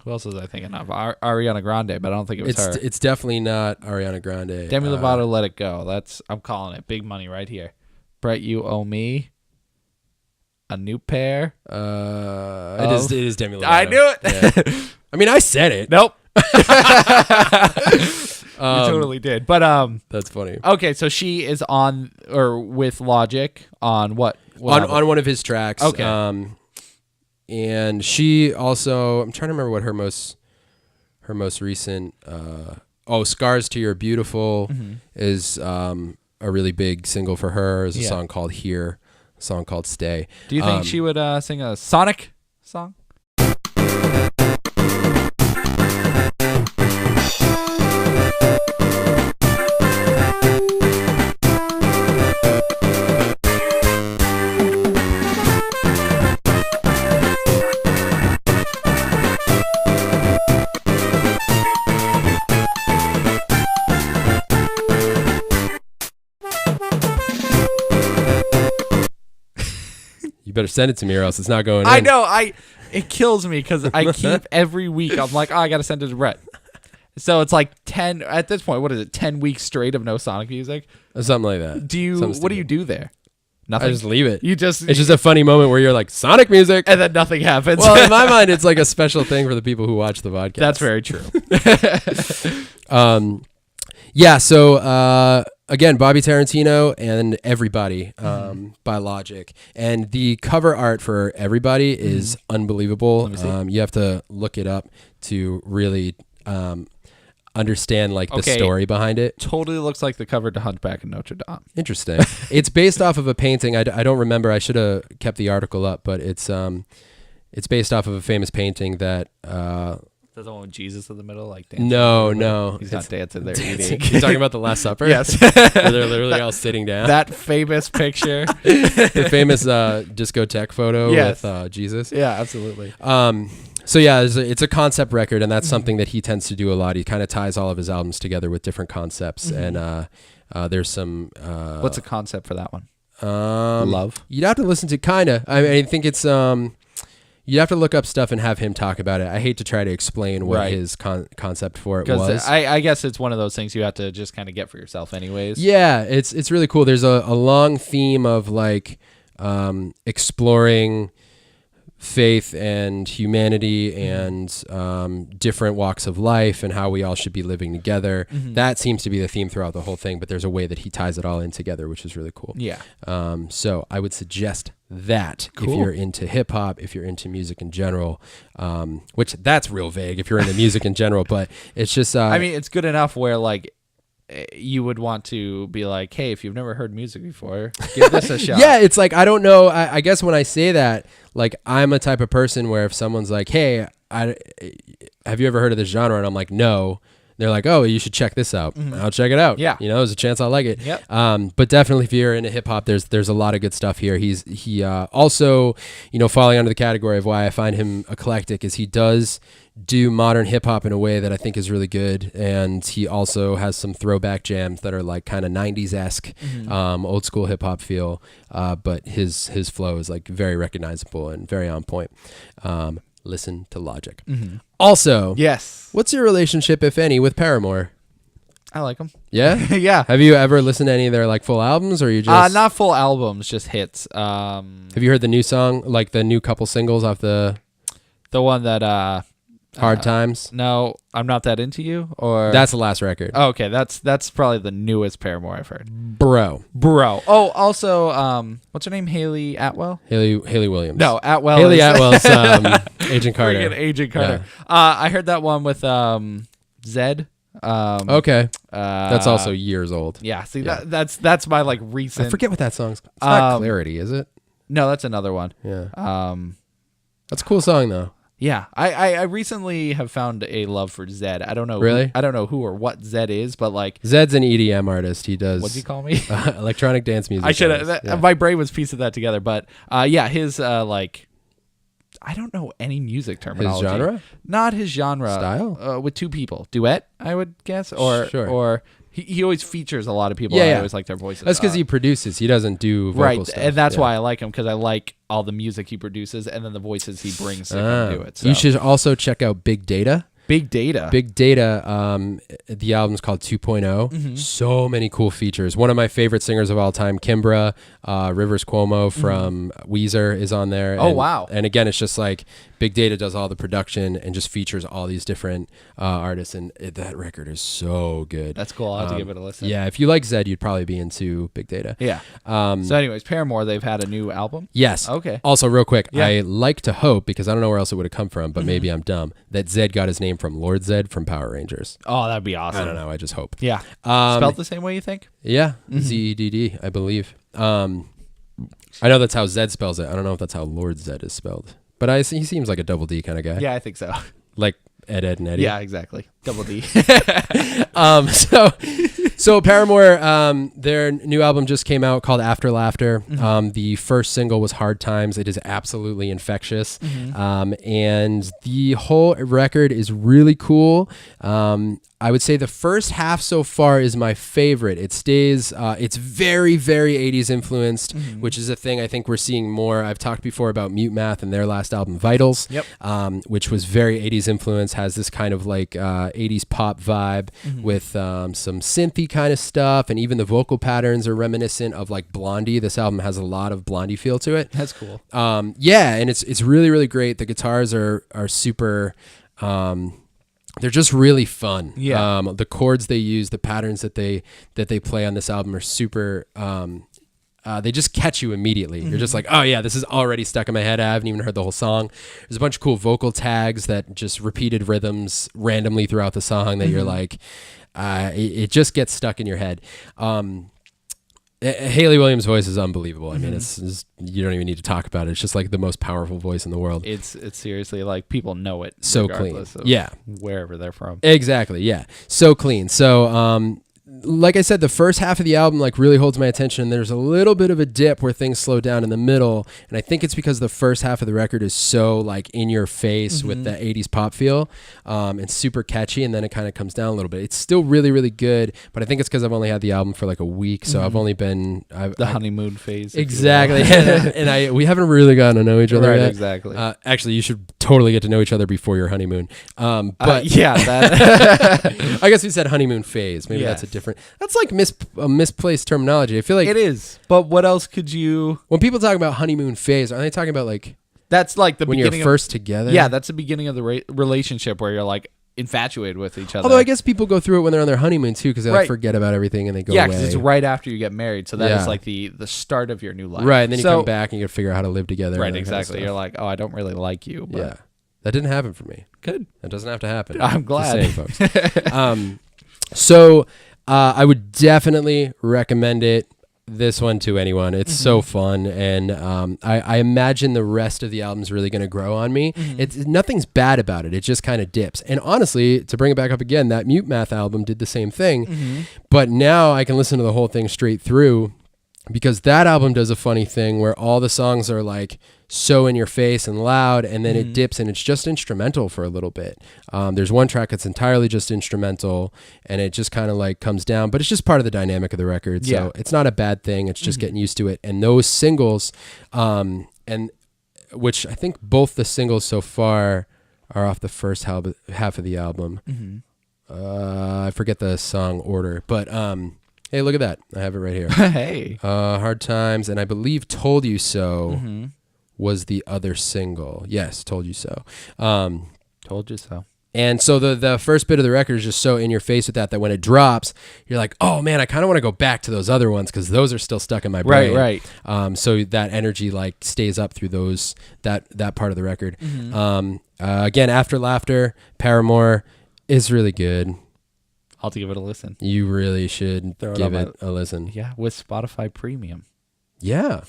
who else was I thinking of? Ariana Grande, but I don't think it was her. It's definitely not Ariana Grande. Demi Lovato, Let It Go. I'm calling it. Big money right here. Brett, you owe me a new pair. It is Demi Lovato. I knew it. Yeah. I mean, I said it. Nope. You totally did. But that's funny. Okay, so she is on or with Logic on what on one of his tracks. Okay. And she also, I'm trying to remember what her most recent Scars to Your Beautiful is a really big single for her. There's a song called Here, a song called Stay. Do you think she would sing a Sonic song? You better send it to me or else it's not going in. I know. It kills me because I keep every week. I'm like, I got to send it to Brett. So it's like 10 at this point. What is it? 10 weeks straight of no Sonic music? Something like that. What do you do there? Nothing. I just leave it. It's just a funny moment where you're like, Sonic music, and then nothing happens. Well, in my mind, it's like a special thing for the people who watch the podcast. That's very true. Yeah. So again, Bobby Tarantino and Everybody by Logic, and the cover art for Everybody is unbelievable. You have to look it up to really understand like the story behind it. Totally looks like the cover to Hunchback of Notre Dame. Interesting. It's based off of a painting. I don't remember. I should have kept the article up, but it's based off of a famous painting that. There's the one with Jesus in the middle, like dancing. No. He's not dancing there. You're talking about the Last Supper? Yes. Where they're literally all sitting down. That famous picture. The famous discotheque photo with Jesus. Yeah, absolutely. So yeah, it's a concept record, and that's something that he tends to do a lot. He kind of ties all of his albums together with different concepts, and there's some. What's the concept for that one? Love. You'd have to listen to kinda. I think it's you'd have to look up stuff and have him talk about it. I hate to try to explain what his concept for it was. I guess it's one of those things you have to just kind of get for yourself, anyways. Yeah, it's really cool. There's a long theme of like exploring faith and humanity and different walks of life and how we all should be living together. That seems to be the theme throughout the whole thing, but there's a way that he ties it all in together, which is really cool. Yeah. So I would suggest that if you're into hip hop, if you're into music in general, which that's real vague if you're into music in general, but it's just I mean, it's good enough where like you would want to be like, hey, if you've never heard music before, give this a shot. Yeah, it's like, I don't know. I guess when I say that, like, I'm a type of person where if someone's like, hey, have you ever heard of this genre? And I'm like, no. They're like, oh, you should check this out. I'll check it out. Yeah. There's a chance I'll like it. Yep. But definitely if you're into hip hop, there's a lot of good stuff here. He also, falling under the category of why I find him eclectic is he does do modern hip hop in a way that I think is really good. And he also has some throwback jams that are like kind of 90s-esque, old school hip hop feel. But his flow is like very recognizable and very on point. Listen to Logic. Also, yes. What's your relationship, if any, with Paramore? I like them. Yeah? Yeah. Have you ever listened to any of their like full albums, or you just Not full albums, just hits. Have you heard the new song, like the new couple singles off the one that Hard Times? No, I'm Not That Into You, or That's the last record. oh, okay, that's probably the newest Paramore I've heard. Bro. Oh, also, what's her name? Haley Atwell? Haley Williams. No, Atwell. Haley Atwell's Agent Carter. Friggin' Agent Carter. Yeah. I heard that one with Zed. Okay. That's also years old. Yeah. See, that's my like recent. I forget what that song's. It's not Clarity, is it? No, that's another one. Yeah. That's a cool song though. Yeah. I recently have found a love for Zed. I don't know. Really? I don't know who or what Zed is, but like Zed's an EDM artist. He does. What'd you call me? Electronic dance music. I should have. My brain was piecing that together, but yeah, his like. I don't know any music terminology. His genre? Not his genre. Style? With two people. Duet, I would guess. Or he always features a lot of people. Yeah, I yeah. always like their voices. That's because he produces. He doesn't do vocal right, stuff. and that's Yeah. why I like him, because I like all the music he produces and then the voices he brings to come do it. So. You should also check out Big Data. Big Data. Big Data, the album's called 2.0. So many cool features. One of my favorite singers of all time, Kimbra, Rivers Cuomo from Weezer is on there. Oh, and, wow. And again, it's just like Big Data does all the production and just features all these different artists. And that record is so good. That's cool. I'll have to give it a listen. Yeah, if you like Zed, you'd probably be into Big Data. Yeah. So anyways, Paramore, they've had a new album? Yes. Okay. Also, real quick, Yeah. I like to hope, because I don't know where else it would have come from, but maybe I'm dumb, that Zed got his name from Lord Zed from Power Rangers. Oh, that'd be awesome. I don't know. I just hope. Yeah. Spelled the same way, you think? Yeah. Zedd, I believe. I know that's how Zed spells it. I don't know if that's how Lord Zed is spelled. But he seems like a double D kind of guy. Yeah, I think so. Like Ed, and Eddie. Yeah, exactly. Double D. So Paramore, their new album just came out called After Laughter. The first single was Hard Times. It is absolutely infectious. And the whole record is really cool. I would say the first half so far is my favorite. It stays, it's very, very 80s influenced, which is a thing I think we're seeing more. I've talked before about Mute Math and their last album, Vitals, which was very 80s influence, has this kind of like 80s pop vibe with some synthy kind of stuff. And even the vocal patterns are reminiscent of like Blondie. This album has a lot of Blondie feel to it. That's cool. Yeah, and it's really, really great. The guitars are super... they're just really fun. Yeah. The chords they use, the patterns that they play on this album are super. They just catch you immediately. You're just like, oh yeah, this is already stuck in my head. I haven't even heard the whole song. There's a bunch of cool vocal tags that just repeated rhythms randomly throughout the song that you're like, it just gets stuck in your head. Haley Williams' voice is unbelievable. I mean, it's you don't even need to talk about it. It's just like the most powerful voice in the world. It's seriously like people know it. So clean. Of Yeah. Wherever they're from. Exactly. Yeah. So clean. So, like I said, the first half of the album like really holds my attention. There's a little bit of a dip where things slow down in the middle, and I think it's because the first half of the record is so like in your face with the 80s pop feel, and super catchy, and then it kind of comes down a little bit. It's still really, really good, but I think it's because I've only had the album for like a week, so I've only been the honeymoon phase. Exactly. and we haven't really gotten to know each other right, yet. Exactly. Actually, you should totally get to know each other before your honeymoon. But yeah, that I guess we said honeymoon phase. Maybe that's a different. That's like a misplaced terminology. I feel like it is. But what else could you? When people talk about honeymoon phase, are they talking about like that's like the when beginning you're first together? Yeah, that's the beginning of the relationship where you're like infatuated with each other. Although I guess people go through it when they're on their honeymoon too, because they like forget about everything and they go away. Yeah, because it's right after you get married, so that is like the start of your new life. Right, and then you come back and you got to figure out how to live together. Right, exactly. You're like, oh, I don't really like you. But yeah, that didn't happen for me. Good. That doesn't have to happen. I'm glad. Just saying, folks. So I would definitely recommend it. This one to anyone. It's so fun, and I imagine the rest of the album's really going to grow on me. It's nothing's bad about it. It just kind of dips. And honestly, to bring it back up again, that Mute Math album did the same thing, but now I can listen to the whole thing straight through, because that album does a funny thing where all the songs are like so in your face and loud, and then it dips and it's just instrumental for a little bit. There's one track that's entirely just instrumental, and it just kind of like comes down, but it's just part of the dynamic of the record. So it's not a bad thing. It's just getting used to it. And those singles, and which I think both the singles so far are off the first half of the album. I forget the song order, but hey, look at that. I have it right here. Hey. Hard Times, and I believe Told You So Mm-hmm. was the other single. Yes, Told You So. Told you so. And so the first bit of the record is just so in your face with that when it drops, you're like, oh man, I kind of want to go back to those other ones because those are still stuck in my brain. Right. So that energy like stays up through that part of the record. Mm-hmm. Again, After Laughter, Paramore is really good. I'll give it a listen. You really should give it a listen. Yeah, with Spotify Premium. Yeah.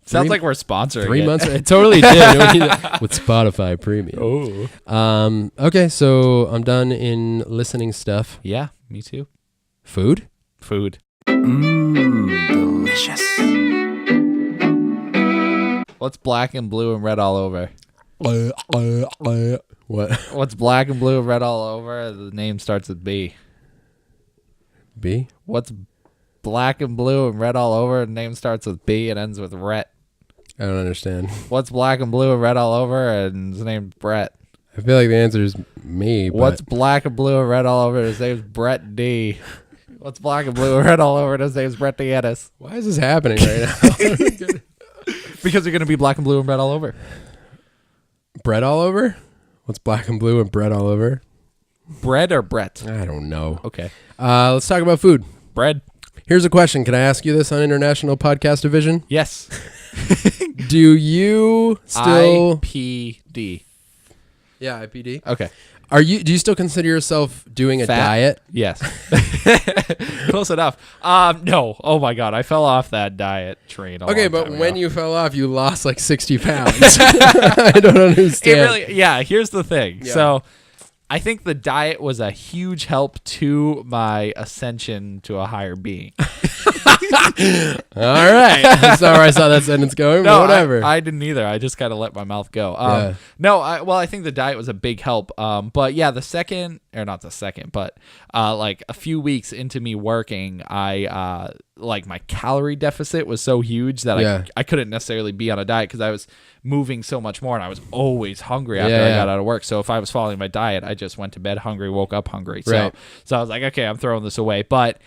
Sounds like we're sponsoring 3 it. months. It totally did with Spotify Premium. Oh. Okay, so I'm done in listening stuff. Yeah, me too. Food? Food. Delicious. What's black and blue and red all over? What? What's black and blue and red all over? The name starts with B. B? What's black and blue and red all over? The name starts with B and ends with Rhett. I don't understand. What's black and blue and red all over? And his name's Brett. I feel like the answer is me. But What's black and blue and red all over? His name's Brett D. What's black and blue and red all over? And his name's Brett Deannis. why is this happening right now? Because you're going to be black and blue and red all over. Bread all over? What's black and blue and bread all over? Bread or Brett? I don't know. Okay. Let's talk about food. Bread? Here's a question. Can I ask you this on International Podcast Division? Yes. Do you still... IPD. Yeah, IPD. Okay. Do you still consider yourself doing a Fat? diet? Yes. Close enough. No. Oh my God. I fell off that diet train. Okay, but when you fell off, you lost like 60 pounds. I don't understand. Here's the thing. Yeah. So I think the diet was a huge help to my ascension to a higher being. All right. That's not where I saw that sentence going, but whatever. I didn't either. I just kind of let my mouth go. Yeah. No, I think the diet was a big help. But yeah, like a few weeks into me working, I like my calorie deficit was so huge that I couldn't necessarily be on a diet because I was moving so much more and I was always hungry after I got out of work. So if I was following my diet, I just went to bed hungry, woke up hungry. So I was like, okay, I'm throwing this away. But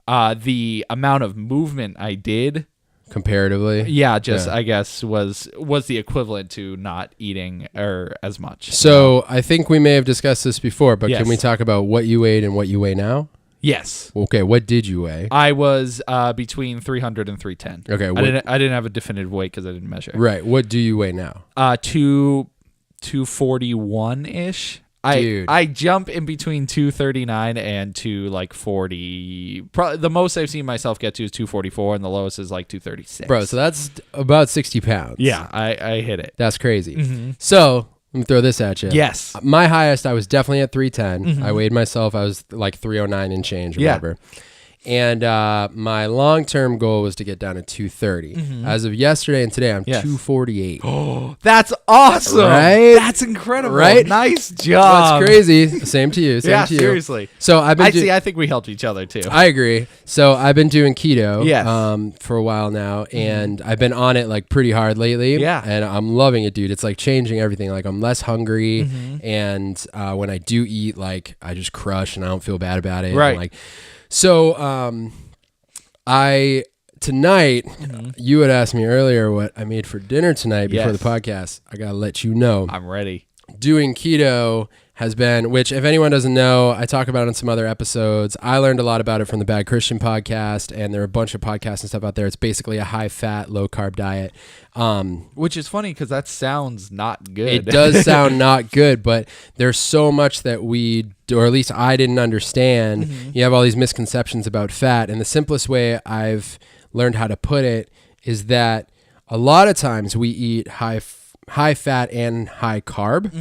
the amount of movement I did comparatively, I guess was the equivalent to not eating or as much. So I think we may have discussed this before, but Yes. can we talk about what you weighed and what you weigh now? Yes, Okay, what did you weigh? I was between 300 and 310. Okay, I didn't have a definitive weight because I didn't measure. Right, what do you weigh now? 241 ish. Dude. I jump in between 239 and 240. Probably the most I've seen myself get to is 244, and the lowest is like 236. Bro, so that's about 60 pounds. Yeah, I hit it. That's crazy. So let me throw this at you. Yes. My highest, I was definitely at 310. I weighed myself. I was like 309 and change or whatever. And my long-term goal was to get down to 230. As of yesterday and today, I'm 248. Oh, that's awesome. Right? That's incredible. Right? Nice job. That's crazy. Same to you. Same to you. Seriously. So I've been I think we helped each other too. I agree. So I've been doing keto Yes. for a while now, and I've been on it like pretty hard lately. Yeah. And I'm loving it, dude. It's like changing everything. Like I'm less hungry, and when I do eat, like I just crush and I don't feel bad about it. Right. And, like, so tonight, you had asked me earlier what I made for dinner tonight before the podcast. I gotta let you know. I'm ready. Doing keto has been, which if anyone doesn't know, I talk about it in some other episodes. I learned a lot about it from the Bad Christian podcast, and there are a bunch of podcasts and stuff out there. It's basically a high-fat, low-carb diet. Which is funny because that sounds not good. It does sound not good, but there's so much that or at least I didn't understand. You have all these misconceptions about fat, and the simplest way I've learned how to put it is that a lot of times we eat high fat and high carb.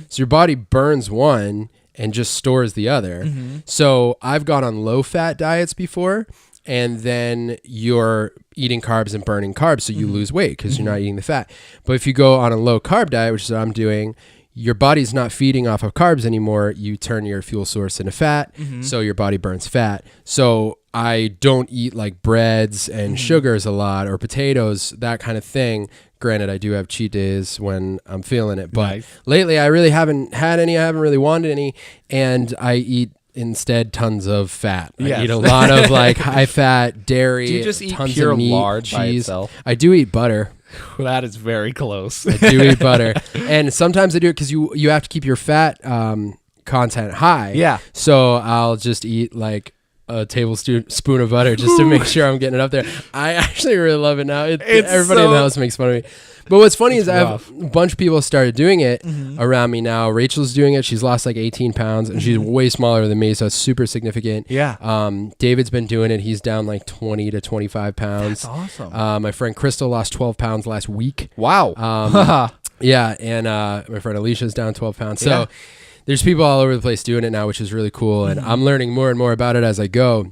So your body burns one and just stores the other. So I've gone on low fat diets before, and then you're eating carbs and burning carbs, so you lose weight because you're not eating the fat. But if you go on a low carb diet, which is what I'm doing, your body's not feeding off of carbs anymore. You turn your fuel source into fat, so your body burns fat. So I don't eat like breads and sugars a lot, or potatoes, that kind of thing. Granted, I do have cheat days when I'm feeling it, but lately I really haven't had any. I haven't really wanted any, and I eat instead tons of fat. Yes. I eat a lot of like high fat dairy. Do you just eat tons pure of meat, lard cheese. by itself? I do eat butter. That is very close. I do eat butter, and sometimes I do it because you have to keep your fat content high. Yeah. So I'll just eat like a tablespoon of butter just to make sure I'm getting it up there. I actually really love it now. Everybody in the house makes fun of me. But what's funny is I have a bunch of people started doing it around me now. Rachel's doing it. She's lost like 18 pounds, and she's way smaller than me, so it's super significant. Yeah. David's been doing it. He's down like 20 to 25 pounds. That's awesome. My friend Crystal lost 12 pounds last week. Wow. Yeah, and my friend Alicia's down 12 pounds. So Yeah. there's people all over the place doing it now, which is really cool, and I'm learning more and more about it as I go,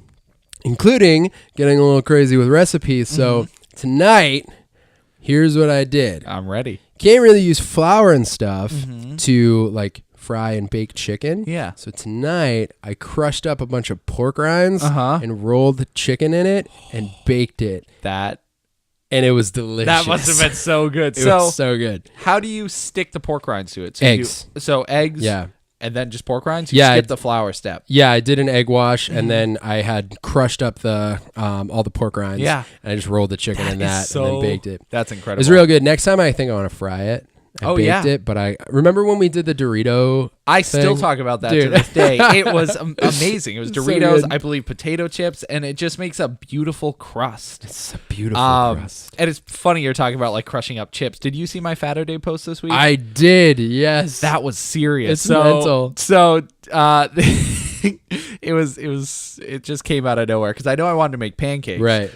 including getting a little crazy with recipes. So tonight, here's what I did. I'm ready. Can't really use flour and stuff to like fry and bake chicken. Yeah. So tonight, I crushed up a bunch of pork rinds and rolled the chicken in it and baked it. And it was delicious. That must have been so good. It was so good. How do you stick the pork rinds to it? So Eggs. Eggs. Yeah. And then just pork rinds? You Yeah, skip the flour step. Yeah, I did an egg wash, and then I had crushed up the all the pork rinds. Yeah. And I just rolled the chicken in that and then baked it. That's It incredible. was real good. Next time, I think I want to fry it. I baked it, but I remember when we did the Dorito I still thing? talk about that Dude. to this day. It was amazing. It was So Doritos, good. I believe potato chips, and it just makes a beautiful crust. It's a beautiful crust. And it's funny you're talking about like crushing up chips. Did you see my Fatter Day post this week? I did, yes. That was serious. It's mental. So it just came out of nowhere because I know I wanted to make pancakes. Right.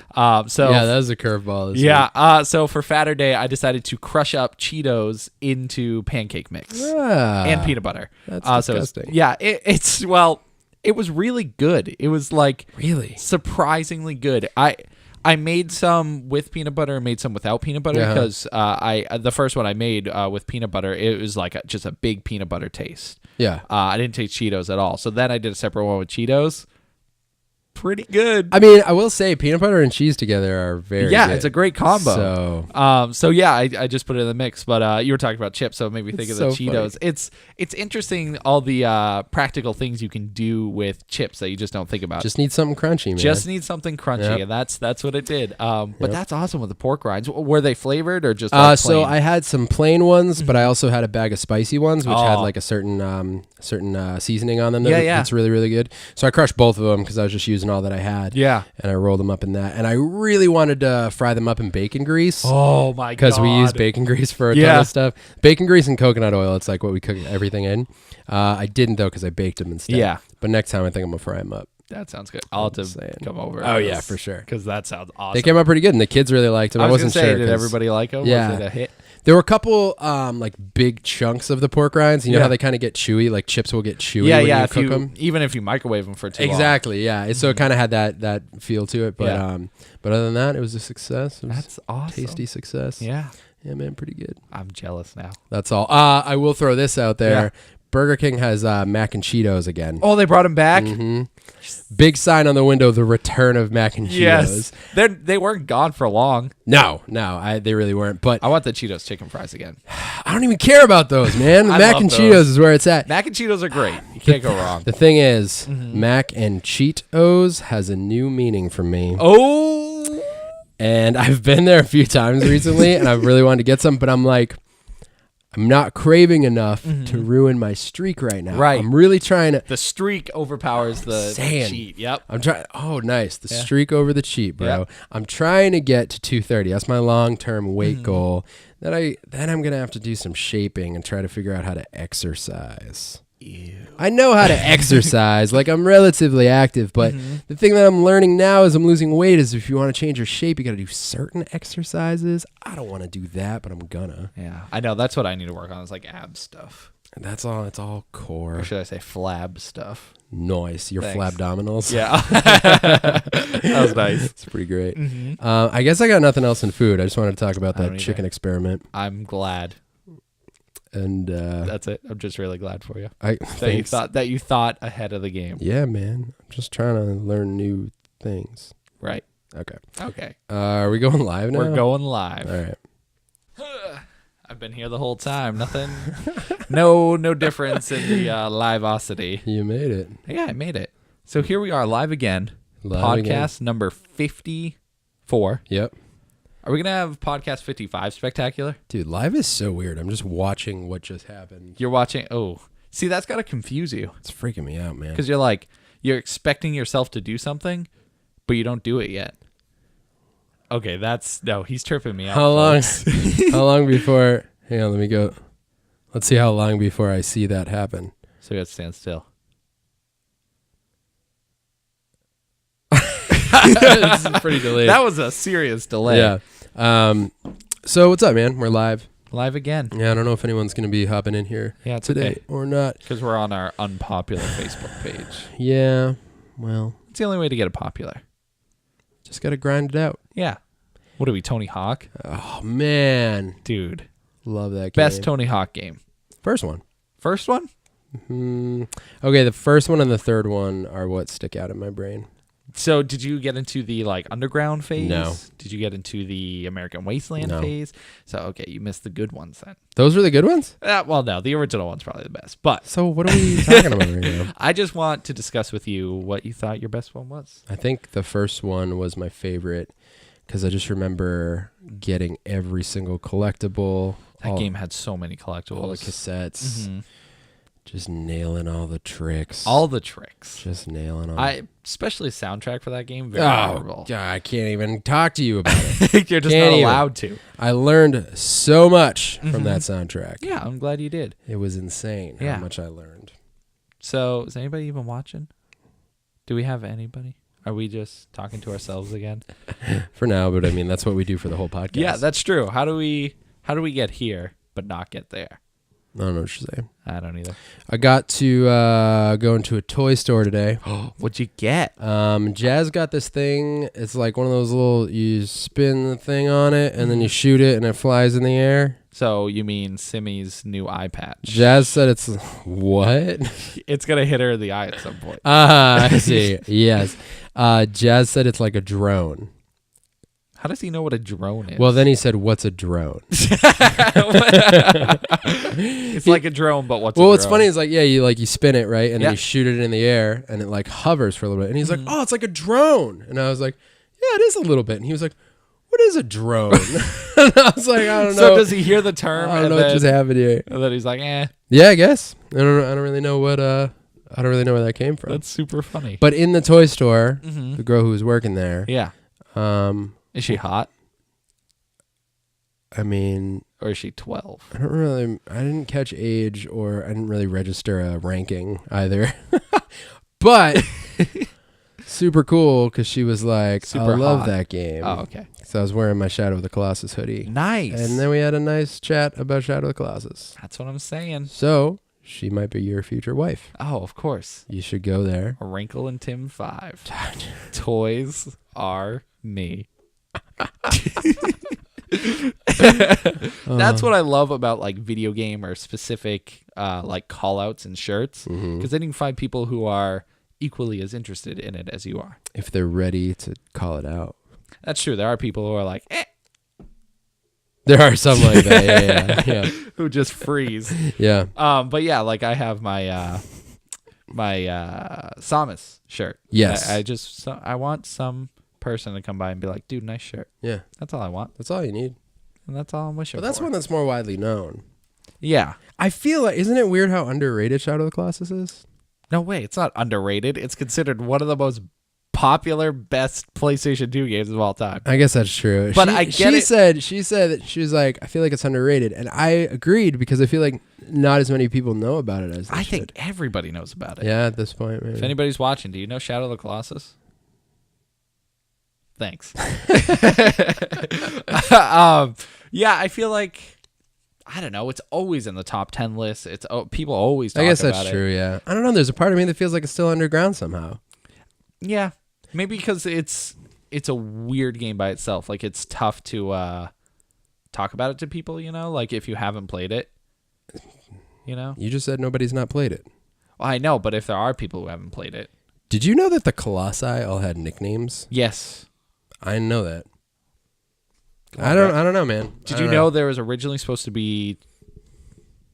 So yeah, that was a curveball. yeah. So for Fatter Day, I decided to crush up Cheetos into pancake mix and peanut butter. That's So disgusting. it was really good. It was like Really? surprisingly good. I made some with peanut butter and made some without peanut butter because the first one I made with peanut butter, it was like just a big peanut butter taste. Yeah. I didn't taste Cheetos at all. So then I did a separate one with Cheetos. Pretty good. I mean, I will say peanut butter and cheese together are very good. It's a great combo. I just put it in the mix. But you were talking about chips, so it made me think of the Cheetos. Funny. It's interesting all the practical things you can do with chips that you just don't think about. Just need something crunchy, man. Just need something crunchy, and that's what it did. But that's awesome with the pork rinds. Were they flavored or just like so plain? I had some plain ones, but I also had a bag of spicy ones, which had like a certain seasoning on them. It's really, really good. So I crushed both of them because I was just using all that I had. Yeah. And I rolled them up in that. And I really wanted to fry them up in bacon grease. Oh my god! Because we use bacon grease for a ton of stuff. Bacon grease and coconut oil. It's like what we cook everything in. I didn't though because I baked them instead. Yeah. But next time I think I'm gonna fry them up. That sounds good. I'll have to come over. Oh yeah, for sure. Because that sounds awesome. They came out pretty good, and the kids really liked them. I was wasn't gonna say, sure. did everybody like them? Yeah. Was it a hit? There were a couple like big chunks of the pork rinds. You know how they kind of get chewy, like chips will get chewy when you cook them. Even if you microwave them for too long. Exactly, yeah. So it kind of had that feel to it, but other than that, it was a success. It was That's awesome. tasty success. Yeah, man, pretty good. I'm jealous now. That's all. I will throw this out there. Yeah. Burger King has mac and Cheetos again. Oh, they brought them back. Mm-hmm. Big sign on the window: the return of mac and Cheetos. Yes, they weren't gone for long. No, they really weren't. But I want the Cheetos chicken fries again. I don't even care about those, man. I Mac love and those. Cheetos is where it's at. Mac and Cheetos are great. You can't go wrong. The thing is, Mac and Cheetos has a new meaning for me. Oh, And I've been there a few times recently, and I really wanted to get some, but I'm like, I'm not craving enough to ruin my streak right now. Right. I'm really trying to. the streak overpowers the cheat. Yep. I'm trying. Oh, nice. The streak over the cheat, bro. Yep. I'm trying to get to 230. That's my long-term weight goal. Then I'm gonna have to do some shaping and try to figure out how to exercise. Ew. I know how to exercise. Like, I'm relatively active, but the thing that I'm learning now as I'm losing weight is if you want to change your shape, you got to do certain exercises. I don't want to do that, but I'm gonna. Yeah, I know. That's what I need to work on. Is like ab stuff. And that's all. It's all core. Or should I say flab stuff? Nice. Your Thanks. flabdominals. Yeah. That was nice. It's pretty great. I guess I got nothing else in food. I just wanted to talk about I don't that chicken experiment. I'm glad. And That's it. I'm just really glad for you. thanks. That you thought ahead of the game. Yeah, man. I'm just trying to learn new things. Right. Okay. Okay. Are we going live now? We're going live. All right. I've been here the whole time. Nothing. No difference in the liveosity. You made it. Yeah, I made it. So here we are, live again. Live Podcast again. number 54. Yep. Are we going to have podcast 55 spectacular? Dude, live is so weird. I'm just watching what just happened. You're watching. Oh, see, that's got to confuse you. It's freaking me out, man. Because you're expecting yourself to do something, but you don't do it yet. Okay, he's tripping me out. How long? folks. How long before? Hang on, let me go. Let's see how long before I see that happen. So you got to stand still. This is pretty delayed. That was a serious delay. Yeah. So what's up, man? We're live. Live again. Yeah, I don't know if anyone's gonna be hopping in here Yeah, it's today okay. or not. Because we're on our unpopular Facebook page. Yeah. Well, It's the only way to get it popular. just gotta grind it out. Yeah. What are we, Tony Hawk? Oh man, Dude. love that game. Best Tony Hawk game. First one. First one? Okay, the first one and the third one are what stick out in my brain. So did you get into the underground phase? No. Did you get into the American Wasteland No. phase? So okay, you missed the good ones then. Those are the good ones? Well, no, the original one's probably the best. But So what are we talking about right now? I just want to discuss with you what you thought your best one was. I think the first one was my favorite because I just remember getting every single collectible. That game had so many collectibles. All the cassettes. Mhm. Just nailing all the tricks. All the tricks. Just nailing them. Especially the soundtrack for that game, very Oh, memorable. God, I can't even talk to you about it. You're just Can't not even. allowed to. I learned so much Mm-hmm. from that soundtrack. Yeah, I'm glad you did. It was insane Yeah. how much I learned. So, is anybody even watching? Do we have anybody? Are we just talking to ourselves again? For now, but I mean, that's what we do for the whole podcast. Yeah, that's true. How do we get here but not get there? I don't know what you're saying. I don't either. I got to go into a toy store today. What'd you get? Jazz got this thing. It's like one of those little, you spin the thing on it and then you shoot it and it flies in the air. So you mean Simmy's new eye patch? Jazz said it's, what? It's going to hit her in the eye at some point. I see. Yes. Jazz said it's like a drone. How does he know what a drone is? Well, then he said, what's a drone? It's like a drone, but what's a Well, drone? what's funny is you spin it, right? And Yeah. then you shoot it in the air and it like hovers for a little bit. And he's like, oh, it's like a drone. And I was like, yeah, it is a little bit. And he was like, what is a drone? And I was like, I don't know. So does he hear the term? I don't know what just happened here. And then he's like, Yeah, I guess. I don't really know what, I don't really know where that came from. that's super funny. But in the toy store, Mhm. the girl who was working there, Yeah. Is she hot? I mean, Or is she 12? I didn't catch age or I didn't really register a ranking either. But super cool because she was like, Super I love hot. that game. Oh, okay. So I was wearing my Shadow of the Colossus hoodie. Nice. And then we had a nice chat about Shadow of the Colossus. That's what I'm saying. So she might be your future wife. Oh, of course. You should go there. A Wrinkle and Tim 5. Toys are me. That's what I love about video game or specific call outs and shirts, because then you can find people who are equally as interested in it as you are. If they're ready to call it out. That's true. There are people who are like, There are some like that. Yeah. who just freeze. Yeah. But yeah, I have my Samus shirt. Yes. I want some person to come by and be like, dude, nice shirt. Yeah. That's all I want. That's all you need. And that's all I'm wishing But that's for. one that's more widely known. Yeah. I feel like, isn't it weird how underrated Shadow of the Colossus is? No way. It's not underrated. It's considered one of the most popular, best PlayStation 2 games of all time. I guess that's true. But I get it. She said that she was like, I feel like it's underrated. And I agreed because I feel like not as many people know about it as they I should. think everybody knows about it. Yeah, at this point, maybe. If anybody's watching, do you know Shadow of the Colossus? Thanks. Yeah, I feel like, I don't know, it's always in the top 10 lists. People always talk I guess about that's it. true, yeah. I don't know. There's a part of me that feels like it's still underground somehow. Yeah, maybe because it's a weird game by itself. It's tough to talk about it to people, if you haven't played it, You just said nobody's not played it. Well, I know, but if there are people who haven't played it. Did you know that the Colossi all had nicknames? Yes. I know that. I don't know, man. Did you know there was originally supposed to be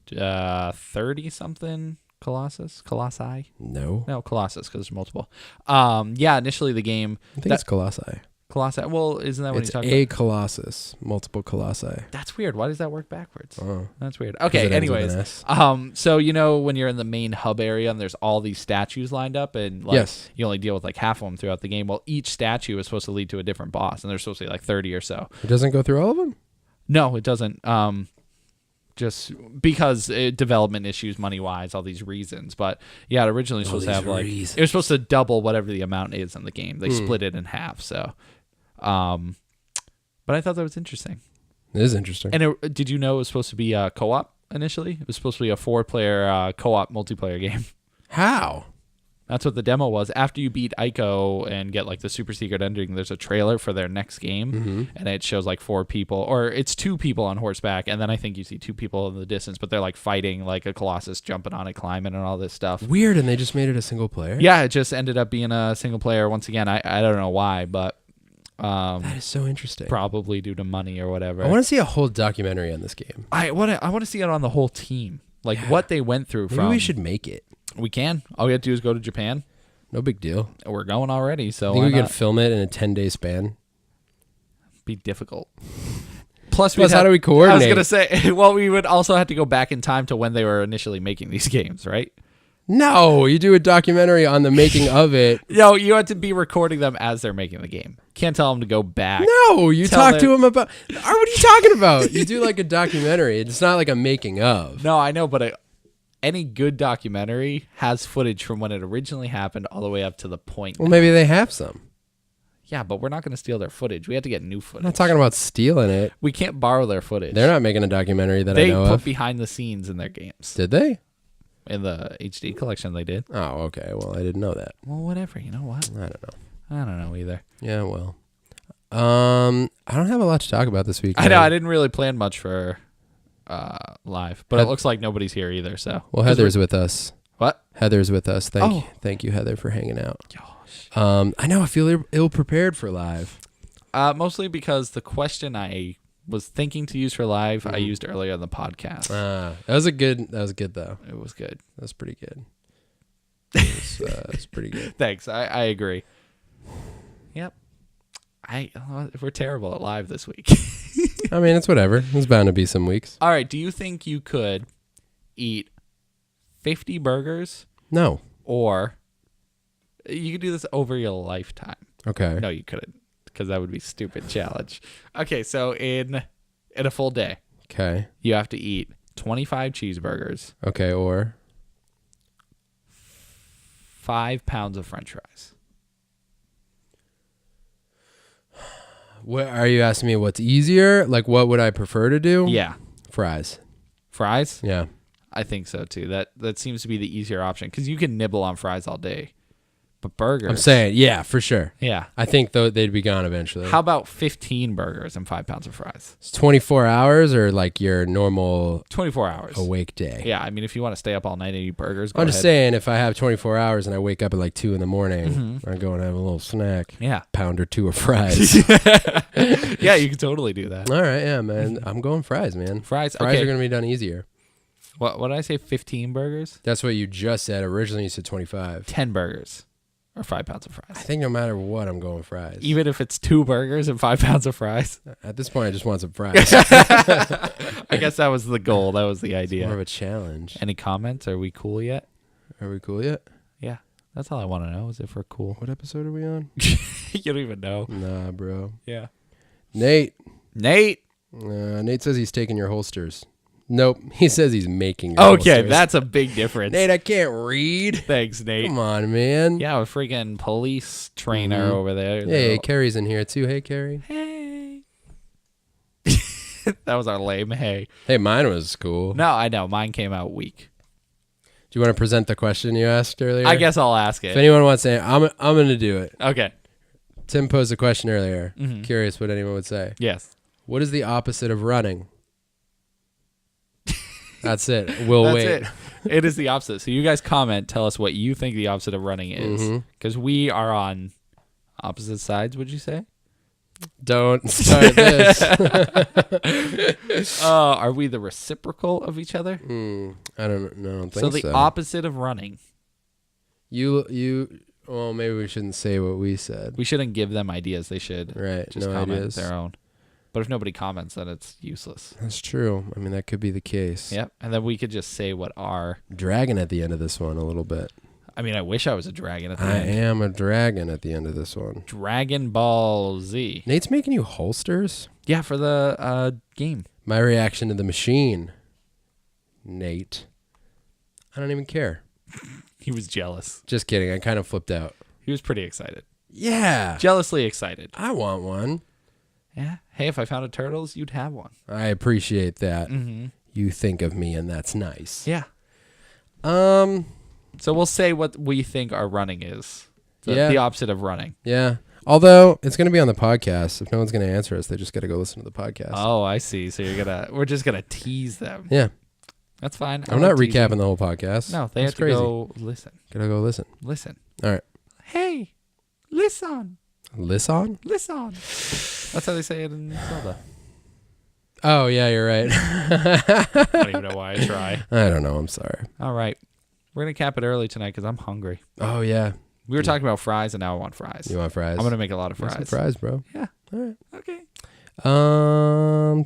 30 something Colossi? No, Colossus, because there's multiple. Initially the game. I think it's Colossi. Colossi. Well, isn't that what it's you're talking about? It's a Colossus, multiple Colossi. That's weird. Why does that work backwards? Oh. That's weird. Okay, anyways. So when you're in the main hub area and there's all these statues lined up and you only deal with like half of them throughout the game. Well, each statue is supposed to lead to a different boss, and there's supposed to be like 30 or so. It doesn't go through all of them? No, it doesn't. Just because development issues, money-wise, all these reasons. But yeah, it originally was supposed to have it was supposed to double whatever the amount is in the game. They split it in half, so... but I thought that was interesting. It is interesting. And did you know it was supposed to be a co-op initially? It was supposed to be a 4-player co-op multiplayer game. How? That's what the demo was. After you beat Ico and get like the super secret ending, there's a trailer for their next game, and it shows like 4 people, or it's 2 people on horseback, and then I think you see 2 people in the distance, but they're like fighting like a Colossus, jumping on it, climbing, and all this stuff. Weird, and they just made it a single player? Yeah, it just ended up being a single player once again. I don't know why, but... that is so interesting. Probably due to money or whatever. I want to see a whole documentary on this game. I want to see it on the whole team, like what they went through. Maybe we should make it. We can. All we have to do is go to Japan. No big deal. We're going already, so I think we can film it in a 10-day span. Be difficult. Plus how do we coordinate? I was gonna say, well, we would also have to go back in time to when they were initially making these games, right? No, you do a documentary on the making of it. No, you have to be recording them as they're making the game. Can't tell them to go back. No, you talk to them about... What are you talking about? You do like a documentary. It's not like a making of. No, I know, but any good documentary has footage from when it originally happened all the way up to the point. Well, maybe they have some. Yeah, but we're not going to steal their footage. We have to get new footage. I'm not talking about stealing it. We can't borrow their footage. They're not making a documentary that I know of. They put behind the scenes in their games. Did they? In the HD collection, they did. Oh, okay. Well, I didn't know that. Well, whatever. You know what? I don't know. I don't know either. Yeah, well. I don't have a lot to talk about this week. I know. I didn't really plan much for live, but it looks like nobody's here either. So. Well, Heather's with us. What? Heather's with us. Thank you, Heather, for hanging out. Gosh. I know. I feel ill prepared for live. Mostly because the question I was thinking to use for live, I used earlier on the podcast. That was good though. It was good. That was pretty good. It was pretty good. Thanks. I agree. Yep. We're terrible at live this week. I mean, it's whatever. There's bound to be some weeks. All right. Do you think you could eat 50 burgers? No. Or you could do this over your lifetime. Okay. No, you couldn't, because that would be a stupid challenge. Okay, so in a full day, okay, you have to eat 25 cheeseburgers. Okay, or 5 pounds of French fries. What are you asking me? What's easier? Like, what would I prefer to do? Yeah, fries. Fries? Yeah, I think so too. That seems to be the easier option because you can nibble on fries all day. But burgers. I'm saying, yeah, for sure. Yeah. I think though they'd be gone eventually. How about 15 burgers and 5 pounds of fries? It's 24 hours or like your normal 24 hours awake day? Yeah, I mean, if you want to stay up all night and eat burgers, go I'm ahead. just saying, if I have 24 hours and I wake up at like 2 in the morning, I go and have a little snack. Yeah. Pound or 2 of fries. Yeah, you can totally do that. All right, yeah, man. I'm going fries, man. Fries are going to be done easier. What did I say? 15 burgers? That's what you just said. Originally you said 25. 10 burgers. Or 5 pounds of fries. I think no matter what, I'm going fries. Even if it's 2 burgers and 5 pounds of fries? At this point, I just want some fries. I guess that was the goal. That was the idea. It's more of a challenge. Any comments? Are we cool yet? Are we cool yet? Yeah. That's all I want to know is if we're cool. What episode are we on? You don't even know. Nah, bro. Yeah. Nate. Nate says he's taking your holsters. Nope. He says he's making your holsters. That's a big difference. Nate, I can't read. Thanks, Nate. Come on, man. Yeah, a freaking police trainer over there. Hey, Carrie's in here too. Hey, Carrie. Hey. That was our lame hey. Hey, mine was cool. No, I know. Mine came out weak. Do you want to present the question you asked earlier? I guess I'll ask it. If anyone wants to, I'm going to do it. Okay. Tim posed a question earlier. Curious what anyone would say. Yes. What is the opposite of running? That's it. We'll wait. It is the opposite. So you guys comment. Tell us what you think the opposite of running is. Because we are on opposite sides, would you say? Don't start this. Are we the reciprocal of each other? I don't think so. So the opposite of running. You. Well, maybe we shouldn't say what we said. We shouldn't give them ideas. They should just comment ideas. their own. But if nobody comments, then it's useless. That's true. I mean, that could be the case. Yep. And then we could just say what our dragon at the end of this one a little bit. I mean, I wish I was a dragon at the end. I am a dragon at the end of this one. Dragon Ball Z. Nate's making you holsters? Yeah, for the game. My reaction to the machine, Nate. I don't even care. He was jealous. Just kidding. I kind of flipped out. He was pretty excited. Yeah. Jealously excited. I want one. Yeah. Hey, if I found a turtles, you'd have one. I appreciate that. Mm-hmm. You think of me, and that's nice. Yeah. So we'll say what we think our running is. The opposite of running. Yeah. Although it's going to be on the podcast. If no one's going to answer us, they just got to go listen to the podcast. Oh, I see. So we're just gonna tease them. Yeah. That's fine. I'm not recapping the whole podcast. No, they have to go listen. Gotta go listen. Listen. All right. Hey, listen. Listen? Listen. That's how they say it in Zelda. Oh, yeah, you're right. I don't even know why I try. I don't know. I'm sorry. All right. We're going to cap it early tonight because I'm hungry. Oh, yeah. We were talking about fries, and now I want fries. You want fries? I'm going to make a lot of fries. Some fries, bro. Yeah. All right. Okay.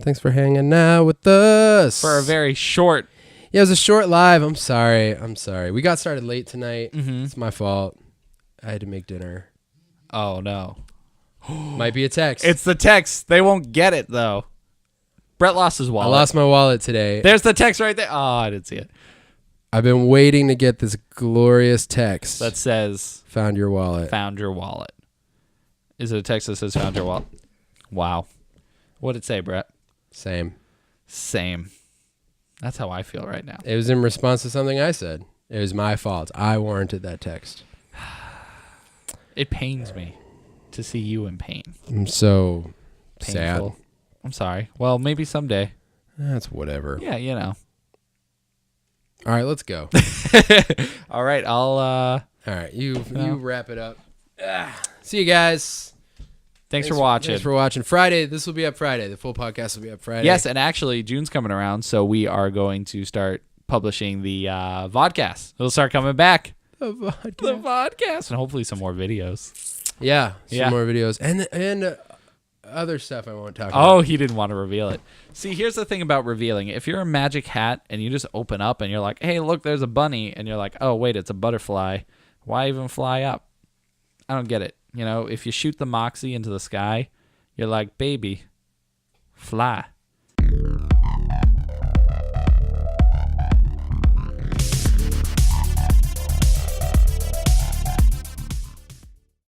Thanks for hanging out with us. For a very short. Yeah, it was a short live. I'm sorry. We got started late tonight. Mm-hmm. It's my fault. I had to make dinner. Oh, no. Might be a text. It's the text. They won't get it, though. Brett lost his wallet. I lost my wallet today. There's the text right there. Oh, I didn't see it. I've been waiting to get this glorious text That says, found your wallet. found your wallet. Is it a text that says found your wallet? Wow. What'd it say, Brett? Same. That's how I feel right now. It was in response to something I said. It was my fault. I warranted that text. It pains me to see you in pain. I'm so Painful. sad. I'm sorry. Well, maybe someday. That's whatever. Yeah, you know. All right, let's go. All right, I'll All right, you wrap it up. See you guys. Thanks for watching. Thanks for watching. Friday, this will be up Friday. The full podcast will be up Friday. Yes, and actually June's coming around, so we are going to start publishing the Vodcast. It'll start coming back. The Vodcast. And hopefully some more videos. Yeah, Yeah. more videos. And other stuff I won't talk about. Oh, he didn't want to reveal it. See, here's the thing about revealing. If you're a magic hat and you just open up and you're like, hey, look, there's a bunny. And you're like, oh, wait, it's a butterfly. Why even fly up? I don't get it. You know, if you shoot the moxie into the sky, you're like, baby, fly.